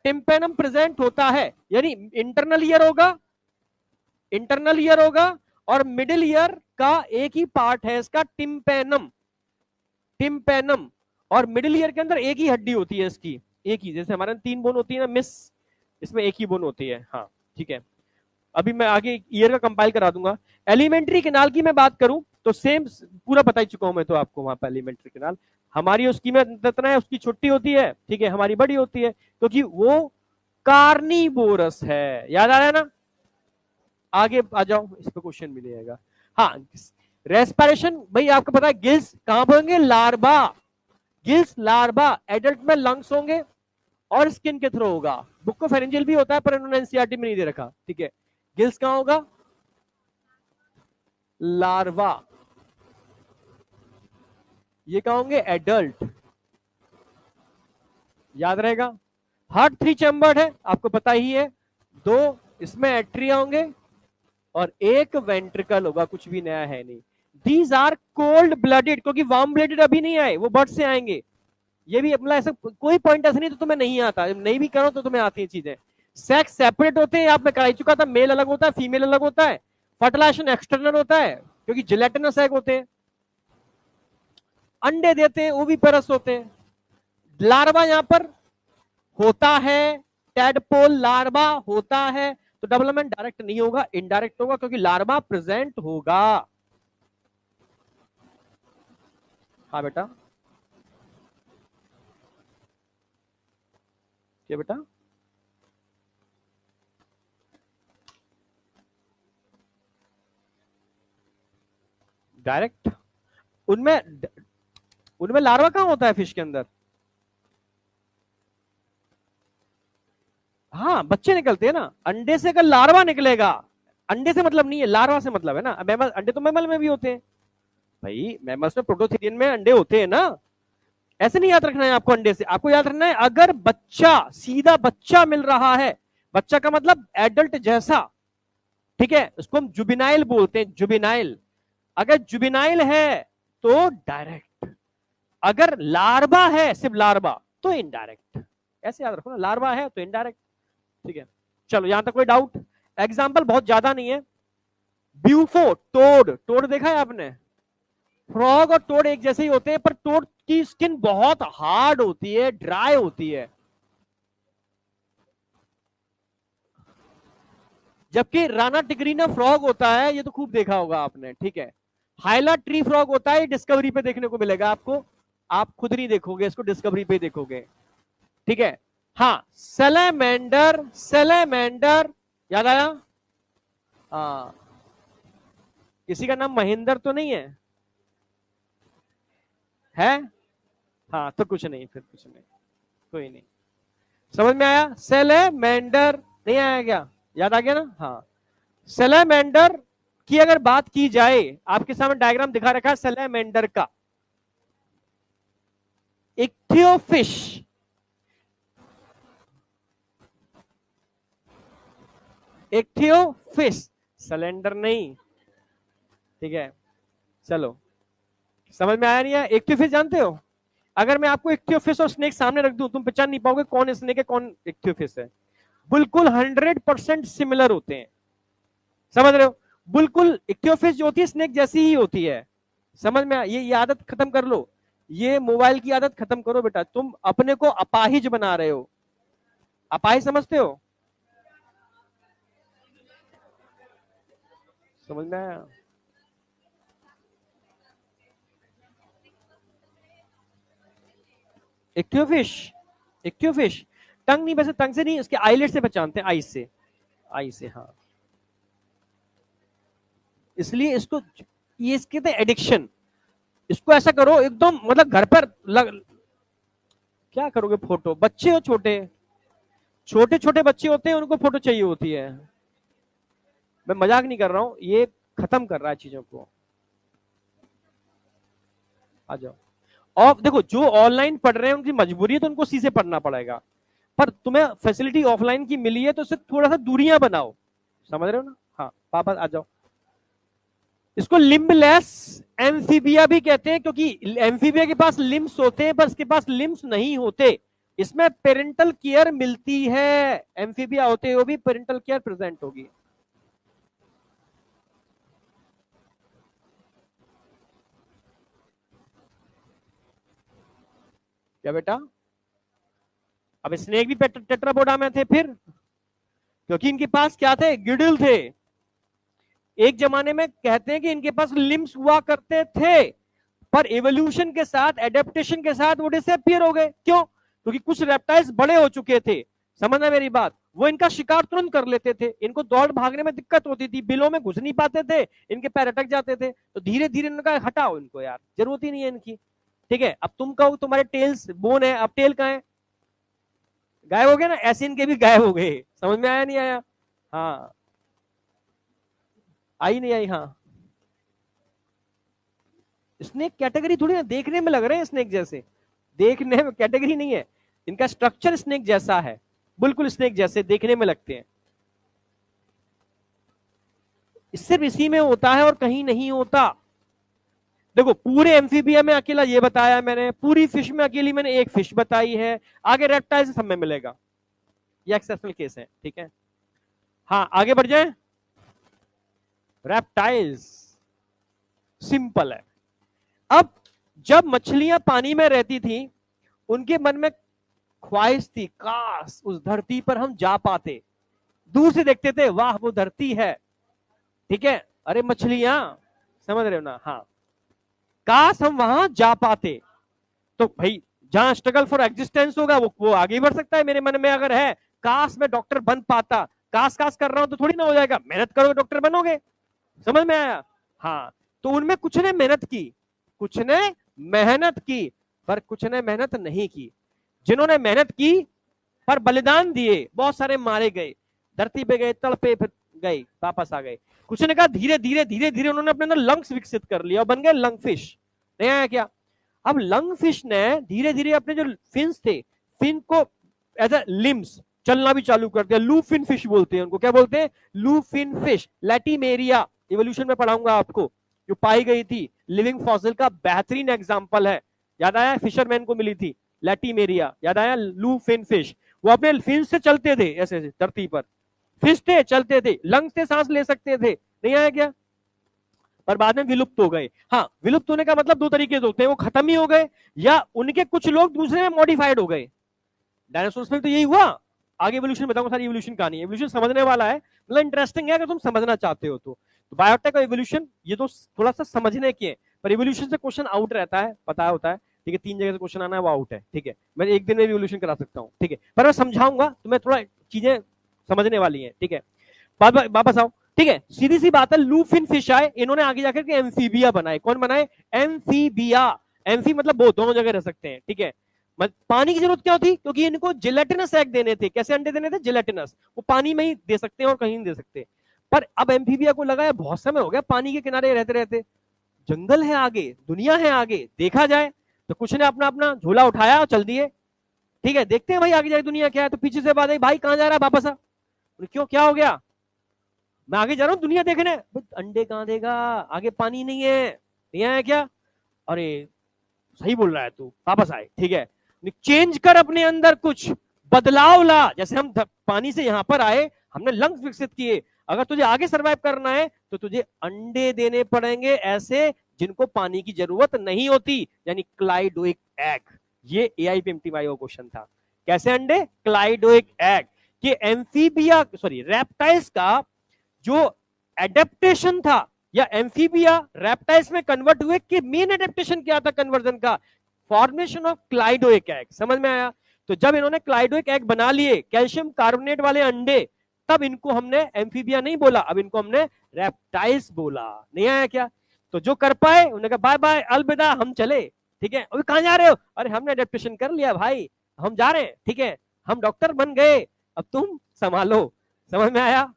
टिम्पेनम प्रेजेंट होता है, यानी इंटरनल ईयर होगा, इंटरनल ईयर होगा, और मिडिल ईयर का एक ही पार्ट है इसका, टिम्पेनम, टिम्पेनम। और मिडिल ईयर के अंदर एक ही हड्डी होती है इसकी, एक ही, जैसे हमारे 3 बोन होती है ना मिस, इसमें एक ही बोन होती है, हाँ, ठीक है? अभी मैं आगे ईयर का कंपाइल करा दूंगा। एलिमेंट्री केनाल की मैं बात करूं तो सेम पूरा बता ही चुका हूं मैं तो आपको वहां पर। एलिमेंट्री केनाल हमारी उसकी में जितना है उसकी छोटी होती है, ठीक है, हमारी बड़ी होती है, क्योंकि वो कार्निवोरस है। याद आ रहा है ना? आगे आ जाओ, इस पे क्वेश्चन मिलेगा। हाँ, रेस्पिरेशन भाई आपको पता है, गिल्स कहां पर होंगे? लार्वा। गिल्स लार्वा, एडल्ट में लंग्स होंगे और स्किन के थ्रू होगा। बुक फेरेंजियल भी होता है पर इन्होंने एनसीईआरटी में नहीं दे रखा, ठीक है। गिल्स कहां होगा? लार्वा। ये कहां होंगे? एडल्ट। याद रहेगा। हार्ट 3 चैम्बर्ड है, आपको पता ही है। 2 इसमें एट्रिया होंगे और 1 वेंट्रिकल होगा, कुछ भी नया है नहीं। दीज आर कोल्ड ब्लडेड, क्योंकि वार्म ब्लडेड अभी नहीं आए, वो बर्ड से आएंगे। ये भी अपना ऐसा कोई पॉइंट ऐसा नहीं तो तुम्हें नहीं आता, नहीं भी करो तो तुम्हें आती है चीजें। सेक्स सेपरेट होते हैं, आप में कराई चुका था, मेल अलग होता है, फीमेल अलग होता है। फर्टिलाइजेशन एक्सटर्नल होता है क्योंकि जिलेटिनस एग होते हैं। अंडे देते हैं, वो भी पेरस होते हैं। लार्वा यहां पर होता है, टेडपोल लार्वा होता है, तो डेवलपमेंट डायरेक्ट नहीं होगा, इनडायरेक्ट होगा, क्योंकि लार्वा प्रेजेंट होगा। हाँ बेटा, क्या बेटा? डायरेक्ट उनमें उनमें लार्वा कहां होता है फिश के अंदर? हाँ, बच्चे निकलते हैं ना अंडे से। अगर लार्वा निकलेगा, अंडे से मतलब नहीं है, लार्वा से मतलब है ना। मैमल, अंडे तो मैमल में भी होते हैं भाई, मैमल्स में प्रोटोथेरियन में अंडे होते हैं ना। ऐसे नहीं याद रखना है आपको, अंडे से आपको याद रखना है अगर बच्चा, सीधा बच्चा मिल रहा है, बच्चा का मतलब एडल्ट जैसा, ठीक है, उसको हम जुबिनाइल बोलते हैं, जुबिनाइल। अगर जुबिनाइल है तो डायरेक्ट, अगर लार्वा है सिर्फ लार्वा तो इनडायरेक्ट। ऐसे याद रखो ना, लार्वा है तो इनडायरेक्ट, ठीक है। चलो यहां तक कोई डाउट? एग्जाम्पल बहुत ज्यादा नहीं है। ब्यूफो, टोड, टोड देखा है आपने? फ्रॉग और टोड एक जैसे ही होते हैं, पर टोड की स्किन बहुत हार्ड होती है, ड्राई होती है, जबकि राना टिगरीना फ्रॉग होता है, ये तो खूब देखा होगा आपने, ठीक है। हाइला ट्री फ्रॉग होता है, डिस्कवरी पे देखने को मिलेगा आपको, आप खुद नहीं देखोगे इसको, डिस्कवरी पे देखोगे, ठीक है। हाँ, सेलेमेंडर, सेलेमेंडर, याद आया? हाँ, किसी का नाम महेंद्र तो नहीं है? है? हाँ, तो कुछ नहीं, फिर कुछ नहीं, कोई नहीं। समझ में आया? सेलेमेंडर नहीं आया क्या? याद आ गया ना? हाँ, सेलेमेंडर की अगर बात की जाए, आपके सामने डायग्राम दिखा रखा है सेलेमेंडर का। इक्थियोफिश, इक्थियोफिश, सिलेंडर नहीं, ठीक है। चलो, समझ में आया नहीं है? इक्थियोफिश जानते हो? अगर मैं आपको इक्थियोफिश और स्नेक सामने रख दूं, तुम पहचान नहीं पाओगे कौन स्नेक है कौन इक्थियोफिश है। बिल्कुल 100% सिमिलर होते हैं, समझ रहे हो? बिल्कुल इक्थियोफिश जो होती है स्नेक जैसी ही होती है। समझ में? ये आदत खत्म कर लो, ये मोबाइल की आदत खत्म करो बेटा। तुम अपने को अपाहिज बना रहे हो। अपाहिज समझते हो? समझ में आया? इक्वियोफिश, इक्वियोफिश टंग नहीं, वैसे टंग से नहीं, उसके आईलेट से पहचानते हैं, आई से, आई से, हाँ। इसलिए इसको, ये इसके एडिक्शन, इसको ऐसा करो एकदम, मतलब घर पर क्या करोगे? फोटो, बच्चे हो छोटे, छोटे छोटे बच्चे होते हैं, उनको फोटो चाहिए होती है। मैं मजाक नहीं कर रहा हूं, ये खत्म कर रहा है चीजों को। आ जाओ। और देखो, जो ऑनलाइन पढ़ रहे हैं उनकी मजबूरी है तो उनको सी से पढ़ना पड़ेगा, पर तुम्हें फैसिलिटी ऑफलाइन की मिली है तो उससे थोड़ा सा दूरियां बनाओ। समझ रहे हो ना? हाँ, वापस आ जाओ। इसको लिम्बलेस एम्फीबिया भी कहते हैं, क्योंकि एम्फीबिया के पास लिम्स होते हैं पर इसके पास लिम्स नहीं होते। इसमें पेरेंटल केयर मिलती है, एम्फीबिया होते हुए भी पेरेंटल केयर प्रेजेंट होगी। क्या बेटा? अब स्नेक भी टेट्रापोडा में थे, फिर क्योंकि इनके पास क्या थे, गिडिल थे। एक जमाने में कहते हैं कि इनके पास लिम्स हुआ करते थे, पर एवोल्यूशन के साथ, एडेप्टेशन के साथ वो डिसअपियर हो गए। क्यों? क्योंकि कुछ रेप्टाइल्स बड़े हो चुके थे, समझना मेरी बात, वो इनका शिकार तुरंत कर लेते थे, इनको दौड़ भागने में दिक्कत होती थी, बिलों में घुस नहीं पाते थे, इनके पैर अटक जाते थे, तो धीरे धीरे इनका हटाओ इनको यार, जरूरत ही नहीं है इनकी। ठीक है, अब तुम कहो तुम्हारे टेल्स बोन है, अब टेल कहां है, गायब हो गए ना, ऐसे इनके भी गायब हो गए। समझ में आया नहीं आया? हाँ, आई नहीं आई? हाँ, स्नेक कैटेगरी थोड़ी ना, देखने में लग रहे हैं स्नेक जैसे, देखने में कैटेगरी नहीं है, इनका स्ट्रक्चर स्नेक जैसा है, बिल्कुल स्नेक जैसे देखने में लगते हैं। सिर्फ इसी में होता है और कहीं नहीं होता। देखो, पूरे एम्फीबिया में अकेला ये बताया मैंने, पूरी फिश में अकेली मैंने एक फिश बताई है, आगे रेप्टाइल्स सब में मिलेगा, ये एक्सेप्शनल केस है। ठीक है, हाँ आगे बढ़ जाए। रेप्टाइल्स सिंपल है। अब जब मछलियां पानी में रहती थी, उनके मन में ख्वाहिश थी, काश उस धरती पर हम जा पाते, दूर से देखते थे, वाह वो धरती है। ठीक है, अरे मछलियां, समझ रहे हो ना? हाँ, काश हम वहां जा पाते, तो भाई जहां स्ट्रगल फॉर एग्जिस्टेंस होगा वो आगे बढ़ सकता है। मेरे मन में अगर है, काश मैं डॉक्टर बन पाता, काश काश कर रहा हूं तो थोड़ी ना हो जाएगा, मेहनत करोगे डॉक्टर बनोगे। समझ में आया? हाँ, तो उनमें कुछ ने मेहनत की, कुछ ने मेहनत की, पर कुछ ने मेहनत नहीं की। जिन्होंने मेहनत की पर बलिदान दिए, बहुत सारे मारे गए, धरती पे गए, तड़पे, फिर गए, वापस आ गए। कुछ ने कहा धीरे धीरे धीरे धीरे उन्होंने अपने अंदर लंग्स विकसित कर लिया और बन गए लंग फिश। नहीं आया क्या? अब लंग फिश ने धीरे धीरे अपने जो फिन्स थे, फिन को एज अ लिम्स चलना भी चालू कर दिया। लू फिन फिश बोलते हैं उनको, क्या बोलते हैं? लू फिन फिश। लैटिमेरिया इवोल्यूशन में पढ़ाऊंगा आपको, जो पाई गई थी लिविंग फॉसिल का बेहतरीन एग्जांपल है। याद आया? फिशरमैन को मिली थी लैटिमेरिया, याद आया? लू फिन फिश, वो अपने फिन से चलते थे ऐसे धरती पर, फिश थे, चलते थे, लंग्स से सांस ले सकते थे। नहीं आया क्या? पर बाद में विलुप्त हो गए। हाँ, विलुप्त होने का मतलब दो तरीके से होते हैं, वो खत्म ही हो गए या उनके कुछ लोग दूसरे में मॉडिफाइड हो गए। डायनासोर्स में तो यही हुआ। आगे एवोल्यूशन बताऊंगा, सारी एवोल्यूशन कहानी, एवोल्यूशन समझने वाला है, मतलब इंटरेस्टिंग है अगर तुम समझना चाहते हो तो। बायोटेक और एवोल्यूशन ये तो थोड़ा सा समझने के, पर एवोल्यूशन से क्वेश्चन आउट रहता है, पता होता है। ठीक है, 3 जगह से क्वेश्चन आना है, वो आउट है। ठीक है, मैं एक दिन में भी एवोल्यूशन करा सकता हूँ। ठीक है, पर मैं समझाऊंगा तुम्हें, थोड़ा चीजें समझने वाली है। ठीक है, वापस आओ। ठीक है, सीधी सी बात है, लूफिन फिश आए, इन्होंने आगे जाकर के एम्फीबिया बनाए। कौन बनाए? एम्फीबिया। एम्फी मतलब वो दोनों जगह रह सकते हैं। ठीक है, पानी की जरूरत क्या होती? क्योंकि इनको जिलेटिनस एग देने थे। कैसे अंडे देने थे? जिलेटिनस। वो पानी में ही दे सकते हैं और कहीं नहीं दे सकते। पर अब एम्फीबिया को लगा है बहुत समय हो गया पानी के किनारे रहते रहते, जंगल है आगे, दुनिया है आगे, देखा जाए। तो कुछ ने अपना अपना झोला उठाया और चल दिए। ठीक है, देखते हैं भाई आगे जाए दुनिया क्या है। तो पीछे से बात आई, भाई कहां जा रहा है, वापस आ। क्यों, क्या हो गया? मैं आगे जा रहा हूँ दुनिया देखने। अंडे कहां देगा, आगे पानी नहीं है। नहीं आया क्या? अरे सही बोल रहा है तू, वापस आए। ठीक है, चेंज कर अपने अंदर, कुछ बदलाव ला। जैसे हम पानी से यहां पर आए, हमने लंग्स विकसित किए, अगर तुझे आगे सरवाइव करना है तो तुझे अंडे देने पड़ेंगे ऐसे जिनको पानी की जरूरत नहीं होती, यानी क्लाइडोइक एग। ये एआईपीएमटीवाई का क्वेश्चन था। कैसे अंडे? क्लाइडोइक एग। कि एम्फीबिया, सॉरी रेप्टाइल्स का जो एडेप्टेशन था, या एम्फीबिया रेप्टाइल्स में कन्वर्ट हुए, कि मेन एडेप्टेशन क्या था कन्वर्जन का? Formation of cleidoic egg. समझ में आया? तो जब इन्होंने क्लाइडोइक एग बना लिए, कैल्शियम कार्बोनेट वाले अंडे, तब इनको हमने एम्फीबिया नहीं बोला, अब इनको हमने रेप्टाइल्स बोला। नहीं आया क्या? तो जो कर पाए उन्होंने कहा बाय बाय, अलविदा, हम चले। ठीक है, अभी कहां जा रहे हो? अरे हमने एडेप्टेशन कर लिया भाई, हम जा रहे हैं। ठीक है, हम डॉक्टर बन गए, अब तुम संभालो। समझ में आया?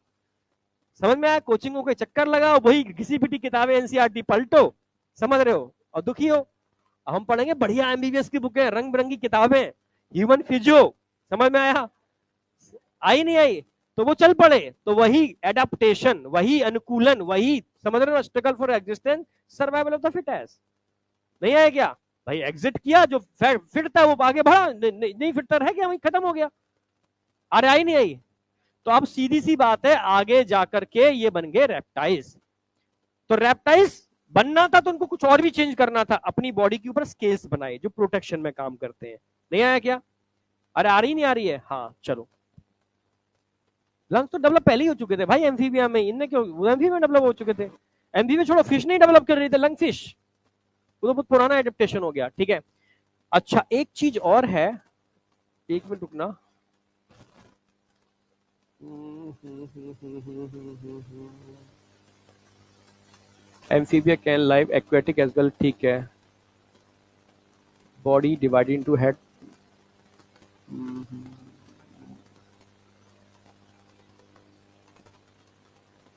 समझ में आया? कोचिंगों के चक्कर लगाओ, वही घिसी पिटी किताबें एनसीईआरटी पलटो, समझ रहे हो, और दुखी हो। हम पढ़ेंगे बढ़िया एमबीबीएस की बुकें, रंग बिरंगी किताबें, ह्यूमन फिजियो। समझ में आया? आई नहीं आई? तो वो चल पड़े। तो वही एडेप्टेशन, वही अनुकूलन, वही, समझ रहे हो, struggle for existence, survival of the fittest. नहीं आया क्या? भाई एग्जिट किया, जो फिट था वो आगे बढ़ा, नहीं फिट रह गया, वही खत्म हो गया। अरे आई नहीं आई? तो अब सीधी सी बात है, आगे जाकर के ये बन गए रेप्टाइल्स। तो रेप्टाइल्स बनना था तो उनको कुछ और भी चेंज करना था, अपनी बॉडी के ऊपर स्केल्स बनाए जो प्रोटेक्शन में काम करते हैं। नहीं आया क्या? अरे आ रही नहीं आ रही है? हाँ चलो, लंग्स तो डेवलप पहले ही हो चुके थे भाई एम्फीबिया में, इनने क्यों, एम्फीबिया में डेवलप हो चुके थे। एम्फीबिया छोड़ो, फिश नहीं डेवलप कर रही थी लंग फिश, वो तो बहुत पुराना एडेप्टेशन हो गया, ठीक है। अच्छा एक चीज और है, एक मिनट रुकना। Amphibia can live aquatic as well, ठीक है। बॉडी डिवाइडेड इनटू हेड,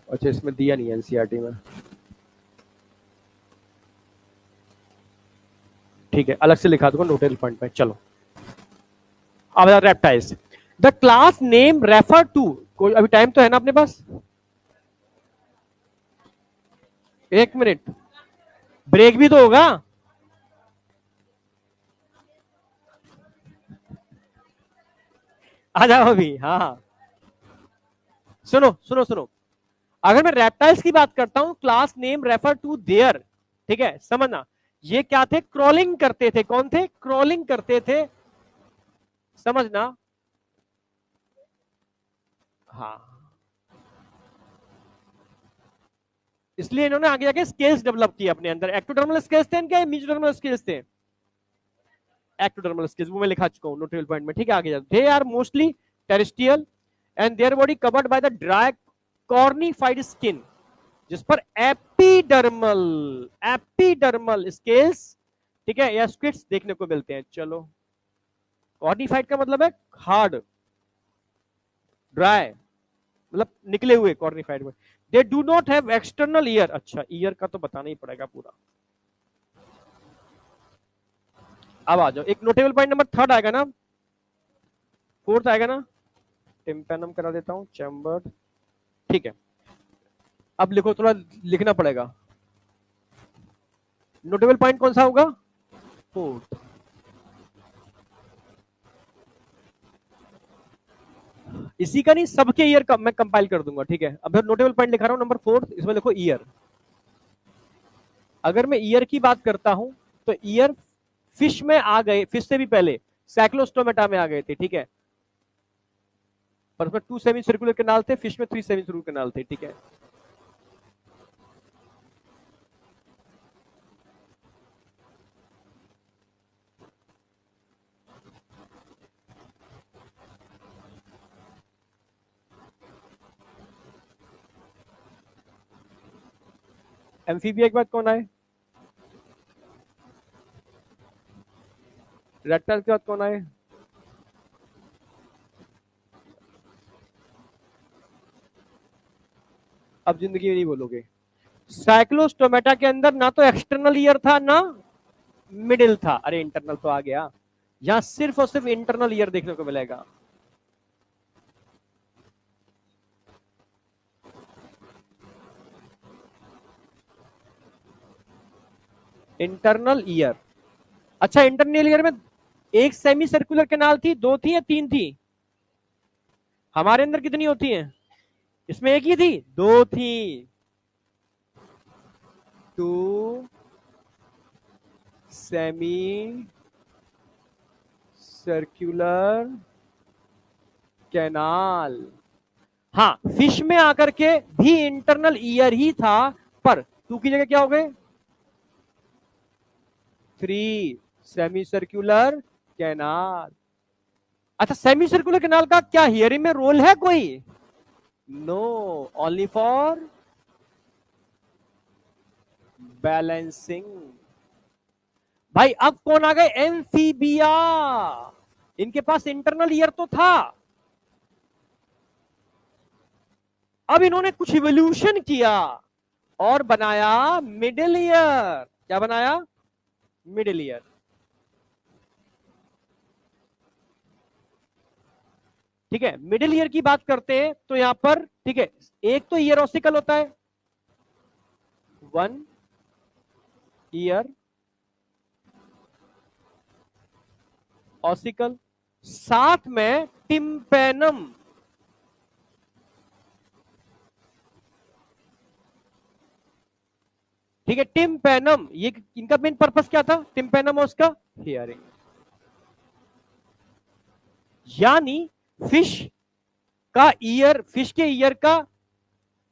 अच्छा इसमें दिया नहीं है एनसीईआरटी में, ठीक है अलग से लिखा दूंगा नोटेबल पॉइंट में। चलो अब reptiles, the class name refer to, कोई अभी टाइम तो है ना अपने पास, एक मिनट, ब्रेक भी तो होगा। आ जाओ अभी, हाँ हाँ सुनो सुनो सुनो, अगर मैं रेप्टाइल्स की बात करता हूं, class name refer to there, ठीक है समझना, ये क्या थे, क्रॉलिंग करते थे, कौन थे, क्रॉलिंग करते थे, समझना। हाँ इसलिए इन्होंने आगे जाके स्केल्स डेवलप किए अपने अंदर, एक्टोडर्मल स्केल्स थे इनके, मेसोडर्मल स्केल्स थे, एक्टोडर्मल स्केल्स वो मैं लिखा चुका हूं नोटेबल पॉइंट में, ठीक है आगे जाते, they are mostly terrestrial and their body covered by the dry cornified skin, जिस पर एपिडर्मल एपिडर्मल स्केल्स, ठीक है, या स्क्विड्स देखने को मिलते हैं। चलो कॉर्निफाइड का मतलब है हार्ड, ड्राई मतलब निकले हुए कॉर्निफाइड में। They do not have external ear, अच्छा ईयर का तो बताना ही पड़ेगा पूरा। अब आ जाओ, एक नोटेबल पॉइंट नंबर थर्ड आएगा ना, फोर्थ आएगा ना, टिम्पैनम करा देता हूं, चैम्बर, ठीक है। अब लिखो, थोड़ा लिखना पड़ेगा, नोटेबल पॉइंट कौन सा होगा, फोर्थ। इसी का नहीं, सबके ईयर का मैं कंपाइल कर दूंगा, ठीक है। अब नोटेबल पॉइंट लिखा रहा हूं नंबर फोर्थ, इसमें लिखो ईयर। अगर मैं ईयर की बात करता हूं तो ईयर फिश में आ गए, फिश से भी पहले साइक्लोस्टोमेटा में आ गए थे, ठीक है, पर उसमें 2 सेमी सर्कुलर कैनाल थे, फिश में 3 सेमी सर्कुलर कैनाल थे, ठीक है। एम्फीबिया के बाद कौन आए, रेप्टाइल के बाद कौन आए, अब जिंदगी में नहीं बोलोगे। साइक्लोस्टोमेटा के अंदर ना तो एक्सटर्नल ईयर था ना मिडिल था, अरे इंटरनल तो आ गया, यहां सिर्फ और सिर्फ इंटरनल ईयर देखने को मिलेगा। इंटरनल ईयर, अच्छा इंटरनल ईयर में एक सेमी सर्कुलर कैनाल थी, 2 थी या 3 थी, हमारे अंदर कितनी होती हैं, इसमें एक ही थी, 2 थी, 2 सेमी सर्कुलर कैनाल। हाँ फिश में आकर के भी इंटरनल ईयर ही था, पर 2 की जगह क्या हो गए, 3 सेमी सर्कुलर कैनाल। अच्छा सेमी सर्कुलर कैनाल का क्या हियरिंग में रोल है कोई, नो, ओनली फॉर बैलेंसिंग। भाई अब कौन आ गए, एम्फीबिया, इनके पास इंटरनल ईयर तो था, अब इन्होंने कुछ इवोल्यूशन किया और बनाया मिडिल ईयर, क्या बनाया, मिडिल ईयर। ठीक है मिडिल ईयर की बात करते हैं तो यहां पर, ठीक है, एक तो ईयर ऑसिकल होता है, 1 ईयर ऑसिकल, साथ में टिम्पेनम, ठीक है, टिम्पेनम, ये इनका मेन पर्पस क्या था, टिम्पेनम और उसका हियरिंग। यानी फिश का ईयर, फिश के ईयर का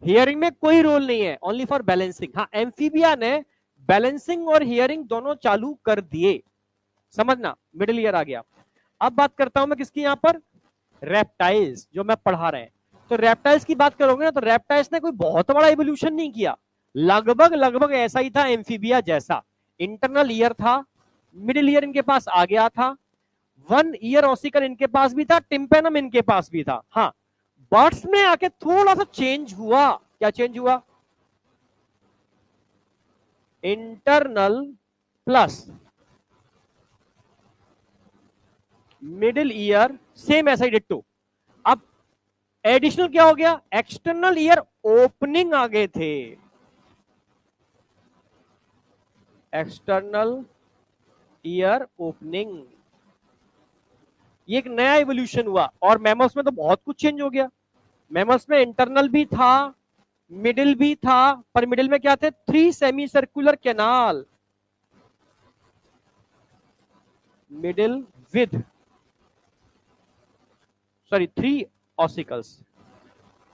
हियरिंग में कोई रोल नहीं है, ओनली फॉर बैलेंसिंग। हाँ, एम्फीबिया ने बैलेंसिंग और हियरिंग दोनों चालू कर दिए, समझना, मिडिल ईयर आ गया। अब बात करता हूं मैं किसकी, यहां पर रेप्टाइल्स, जो मैं पढ़ा रहे हैं। तो रेप्टाइल्स की बात करोगे ना, तो रेप्टाइल्स ने कोई बहुत बड़ा इवोल्यूशन नहीं किया, लगभग लगभग ऐसा ही था एम्फीबिया जैसा। इंटरनल ईयर था, मिडिल ईयर इनके पास आ गया था, 1 ईयर ऑसिकल इनके पास भी था, टिम्पेनम इनके पास भी था। हाँ, बर्ड्स में आके थोड़ा सा चेंज हुआ। क्या चेंज हुआ? Internal plus middle ear same ऐसा ही डिट्टो। अब एडिशनल क्या हो गया? एक्सटर्नल ईयर ओपनिंग आ गए थे, एक्सटर्नल ईयर ओपनिंग, ये एक नया इवोल्यूशन हुआ। और मैमल्स में तो बहुत कुछ चेंज हो गया। मैमल्स में इंटरनल भी था, मिडिल भी था, पर मिडिल में क्या थे? 3 semi circular canal, middle with 3 ossicles,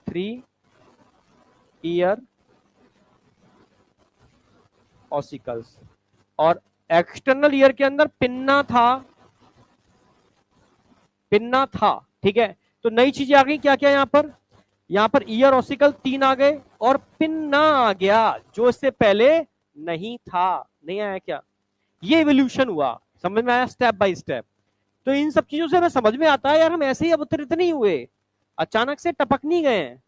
3 ear ossicles. और एक्सटर्नल ईयर के अंदर पिन्ना था, पिन्ना था, ठीक है। तो नई चीजें आ गई, क्या क्या यहां पर ईयर ऑसिकल 3 आ गए और पिन्ना आ गया, जो इससे पहले नहीं था। नहीं आया क्या? ये इवोल्यूशन हुआ, समझ में आया स्टेप बाय स्टेप। तो इन सब चीजों से हमें समझ में आता है यार, हम ऐसे ही अवतरित नहीं हुए, अचानक से टपक नहीं गए,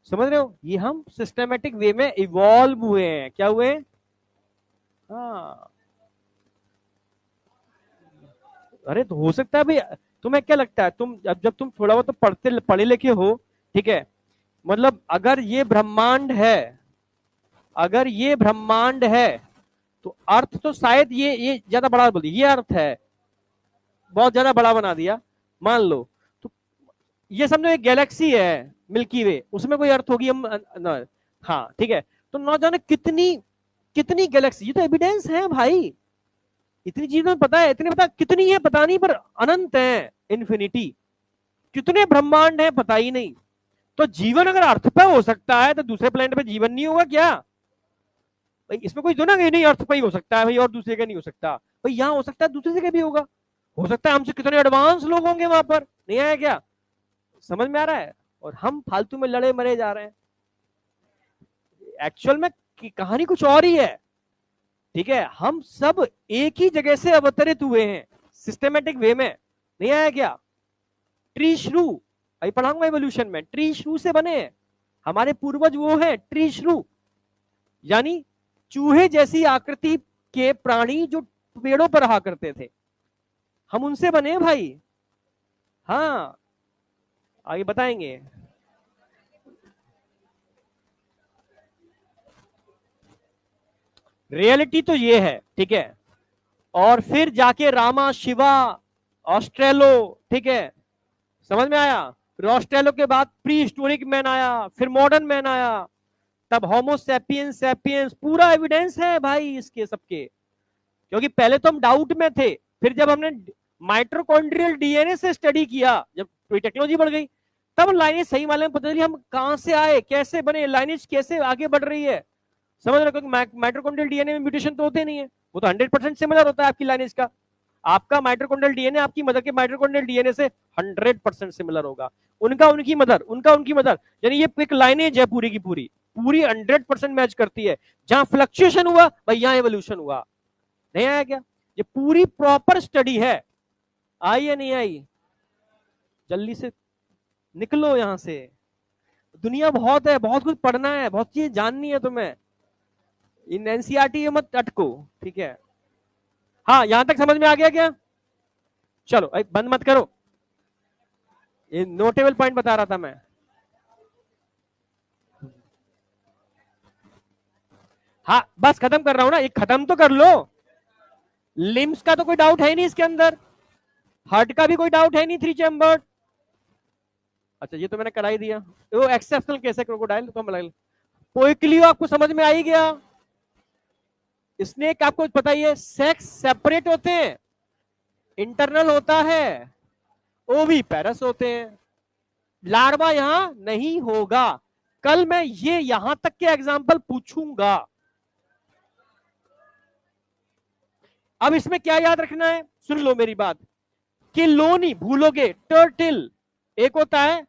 समझ रहे हो? ये हम सिस्टमेटिक वे में इवॉल्व हुए हैं। क्या हुए? हाँ, अरे तो हो सकता है भाई, तुम्हें क्या लगता है, तुम जब तुम थोड़ा बहुत तो पढ़े लिखे हो, ठीक है, मतलब अगर ये ब्रह्मांड है, अगर ये ब्रह्मांड है, तो अर्थ तो शायद ये ज्यादा बड़ा बोल दिया, ये अर्थ है, बहुत ज्यादा बड़ा बना दिया, मान लो। तो ये समझो एक गैलेक्सी है, मिल्की वे, उसमें कोई अर्थ होगी हम हाँ ठीक है। तो ना जाने कितनी कितनी गैलेक्सी, ये तो एविडेंस है भाई, इतनी चीजें पता है, इतनी पता कितनी है पता नहीं, पर अनंत है, इन्फिनिटी। कितने ब्रह्मांड है पता ही नहीं। तो जीवन अगर अर्थ पे हो सकता है, तो दूसरे प्लेनेट पे जीवन नहीं होगा क्या? भाई इसमें कोई जो ना नहीं, अर्थ पे ही हो सकता है भाई, और दूसरे का नहीं हो सकता भाई, यहाँ हो सकता है, दूसरे जगह भी होगा, हो सकता है हमसे कितने एडवांस लोग होंगे वहां पर, नहीं आया क्या? समझ में आ रहा है? और हम फालतू में लड़े मरे जा रहे हैं, एक्चुअल में कहानी कुछ और ही है, ठीक है। हम सब एक ही जगह से अवतरित हुए हैं, सिस्टमेटिक वे में, नहीं आया क्या? ट्री श्रू, अभी पढ़ाऊंगा इवोल्यूशन में, ट्री श्रू से बने हैं हमारे पूर्वज, वो है ट्री श्रू, यानी चूहे जैसी आकृति के प्राणी जो पेड़ों पर रहा करते थे, हम उनसे बने हैं भाई। हाँ, आगे बताएंगे। रियलिटी तो ये है, ठीक है। और फिर जाके रामा शिवा ऑस्ट्रेलो, ठीक है, समझ में आया? फिर ऑस्ट्रेलो के बाद प्री हिस्टोरिक मैन आया, फिर मॉडर्न मैन आया, तब होमो सैपियंस, सैपियंस, पूरा एविडेंस है भाई इसके सबके। क्योंकि पहले तो हम डाउट में थे, फिर जब हमने माइटोकॉन्ड्रियल डीएनए से स्टडी किया, जब टेक्नोलॉजी बढ़ गई, तब लाइनेज सही मालूम पता चली, हम कहां से आए, कैसे बने, लाइनेज कैसे आगे बढ़ रही है, समझ रहे हो? क्योंकि माइटोकॉन्ड्रियल डीएनए में म्यूटेशन तो होते नहीं है, वो तो 100% सिमिलर होता है आपकी लाइनेज का। आपका माइटोकॉन्ड्रियल डीएनए आपकी मदर के माइटोकॉन्ड्रियल डीएनए से 100% सिमिलर होगा, उनका उनकी मदर, उनका उनकी मदर, यानी ये एक लाइनेज है पूरी की पूरी, पूरी 100% मैच करती है। जहां फ्लक्चुएशन हुआ भाई, यहां एवोल्यूशन हुआ, नहीं आया क्या? ये पूरी प्रॉपर स्टडी है, आई या नहीं आई? जल्दी से निकलो यहां से, दुनिया बहुत है, बहुत कुछ पढ़ना है, बहुत चीज जाननी है तुम्हें, इन एनसीईआरटी मत अटको, ठीक है। हाँ, यहां तक समझ में आ गया क्या? चलो बंद मत करो, ये नोटेबल पॉइंट बता रहा था मैं। हाँ, बस खत्म कर रहा हूं ना, ये खत्म तो कर लो। लिम्स का तो कोई डाउट है नहीं इसके अंदर, हार्ट का भी कोई डाउट है नहीं, 3 चैम्बर। अच्छा, ये तो मैंने करा ही दिया, वो एक्सेप्शनल केस है, क्रोकोडाइल तो हम पोइक्लियो आपको समझ में आ ही गया। स्नेक आपको पता ही है, सेक्स सेपरेट होते हैं, इंटरनल होता है, ओवी पैरस होते हैं, लार्वा यहां नहीं होगा। कल मैं ये यहां तक के एग्जाम्पल पूछूंगा। अब इसमें क्या याद रखना है, सुन लो मेरी बात, कि लो नहीं भूलोगे। टर्टिल एक होता है,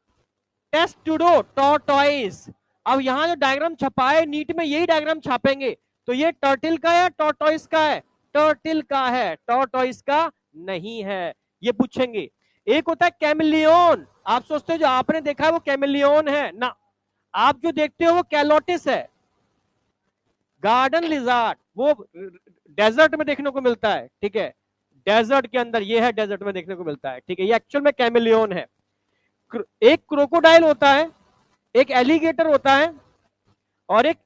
टेस्टुडो टॉर्टोइस। अब यहां जो डायग्राम छपा है नीट में यही डायग्राम छापेंगे, तो ये टर्टिल का है टॉर्टोइस का है? टर्टिल का है, टॉर्टोइस का नहीं है, ये पूछेंगे। एक होता है कैमिलियन। आप सोचते हो जो आपने देखा है वो कैमिलियन है ना, आप जो देखते हो वो कैलोटिस है। गार्डन लिजार्ड वो डेजर्ट में देखने को मिलता है, ठीक है, डेजर्ट के अंदर ये है, डेजर्ट में देखने को मिलता है, ठीक है, ये एक्चुअल में कैमिलियन है। एक क्रोकोडाइल होता है, एक एलिगेटर होता है, और एक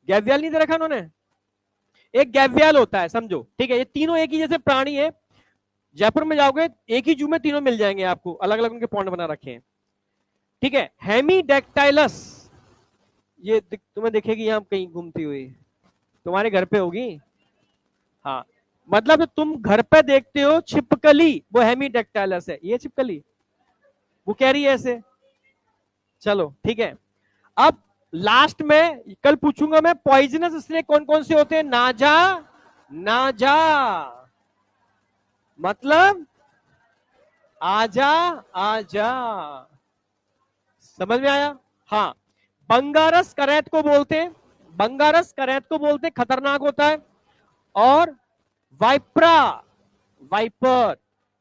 गैवियल नहीं दे रखा उन्होंने, एक गैवियल होता है, समझो, ठीक है। ये तीनों एक ही जैसे प्राणी है। जयपुर में जाओगे एक ही जू में तीनों मिल जाएंगे आपको, अलग अलग उनके पॉइंट बना रखे हैं, ठीक है। हेमीडेक्टाइलस, ये तुम्हें दिखेगी यहां कहीं घूमती हुई, तुम्हारे घर पे होगी। हाँ, मतलब तुम घर पे देखते हो छिपकली, वो हेमीडेक्टाइलस है, ये छिपकली वो कह रही है ऐसे। चलो ठीक है। अब लास्ट में कल पूछूंगा मैं, पॉइजनस स्नेक कौन कौन से होते हैं? नाजा, नाजा मतलब आजा आजा, समझ में आया? हाँ, बंगारस करैत को बोलते हैं, बंगारस करैत को बोलते हैं, खतरनाक होता है। और वाइप्रा, वाइपर,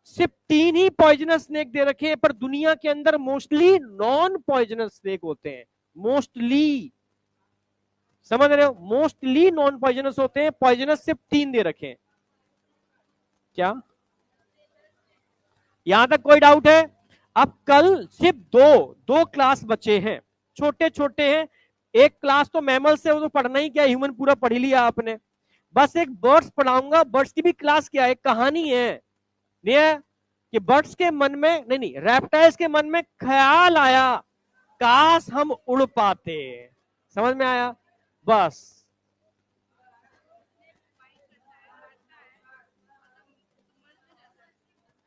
सिर्फ 3 ही पॉइजनस स्नेक दे रखे हैं, पर दुनिया के अंदर मोस्टली नॉन पॉइजनस स्नेक होते हैं, मोस्टली, समझ रहे हो, मोस्टली नॉन पॉइजनस होते हैं, पॉइजनस सिर्फ 3 दे रखे हैं। क्या यहां तक कोई डाउट है? अब कल सिर्फ दो क्लास बचे हैं, छोटे छोटे हैं। एक क्लास तो मैमल से, वो तो पढ़ना ही क्या, ह्यूमन पूरा पढ़ लिया आपने। बस एक बर्ड्स पढ़ाऊंगा। बर्ड्स की भी क्लास क्या है, कहानी है, नहीं है कि बर्ड्स के मन में, नहीं नहीं, रेप्टाइल्स के मन में ख्याल आया, काश हम उड़ पाते। समझ में आया? बस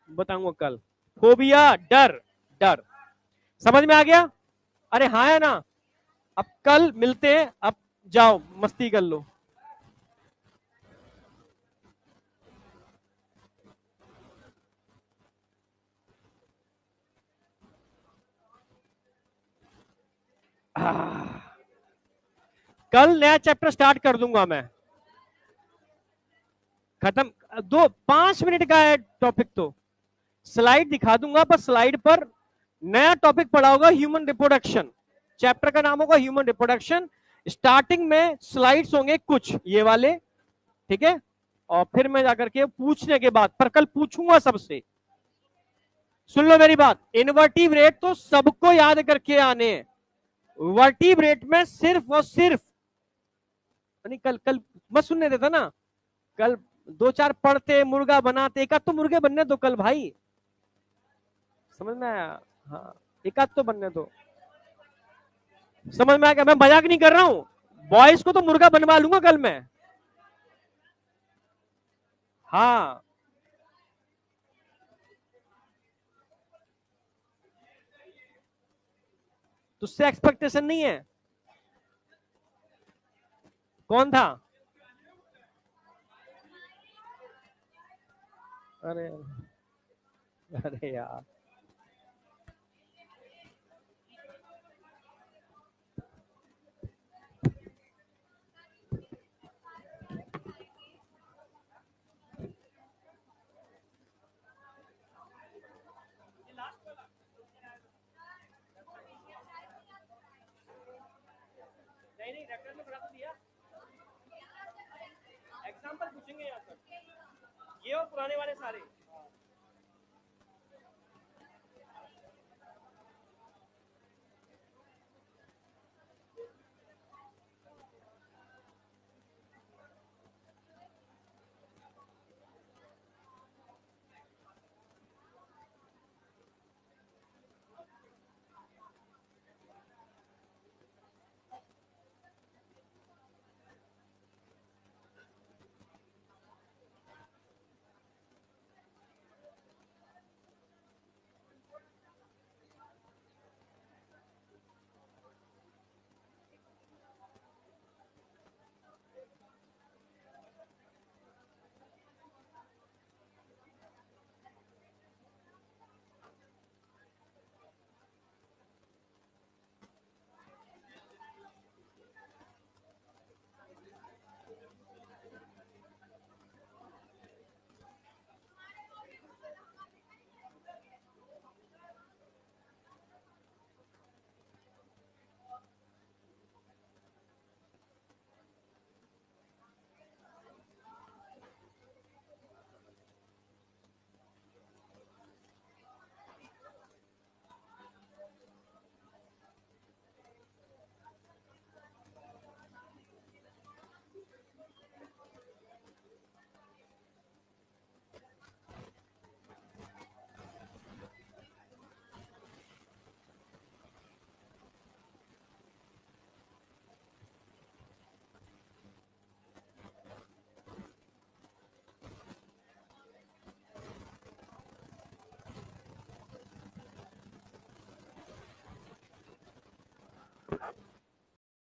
बताऊंगा कल। फोबिया, डर, डर, समझ में आ गया? अरे हाँ है ना। अब कल मिलते हैं, अब जाओ मस्ती कर लो। कल नया चैप्टर स्टार्ट कर दूंगा मैं, खत्म। 5 मिनट का है टॉपिक, तो स्लाइड दिखा दूंगा, पर स्लाइड पर नया टॉपिक पढ़ा होगा, ह्यूमन रिप्रोडक्शन। चैप्टर का नाम होगा ह्यूमन रिप्रोडक्शन। स्टार्टिंग में स्लाइड्स होंगे कुछ ये वाले, ठीक है, और फिर मैं जाकर के पूछने के बाद, पर कल पूछूंगा सबसे। सुन लो मेरी बात, इनवर्टिब्रेट तो सबको याद करके आने हैं, वर्टिब्रेट में सिर्फ और सिर्फ, नहीं कल कल मत सुनने देता ना, कल 2-4 पढ़ते, मुर्गा बनाते, एक आध तो मुर्गे बनने दो कल भाई, समझ में आया? हाँ, एक आध तो बनने दो, समझ में आया? मैं मजाक नहीं कर रहा हूं, बॉयज को तो मुर्गा बनवा लूंगा कल मैं। हाँ, तुझसे एक्सपेक्टेशन नहीं है। कौन था? अरे, अरे यार, नहीं नहीं, रेफरेंस में पढ़ा तो दिया, एग्जांपल पूछेंगे यहाँ पर, ये और पुराने वाले सारे।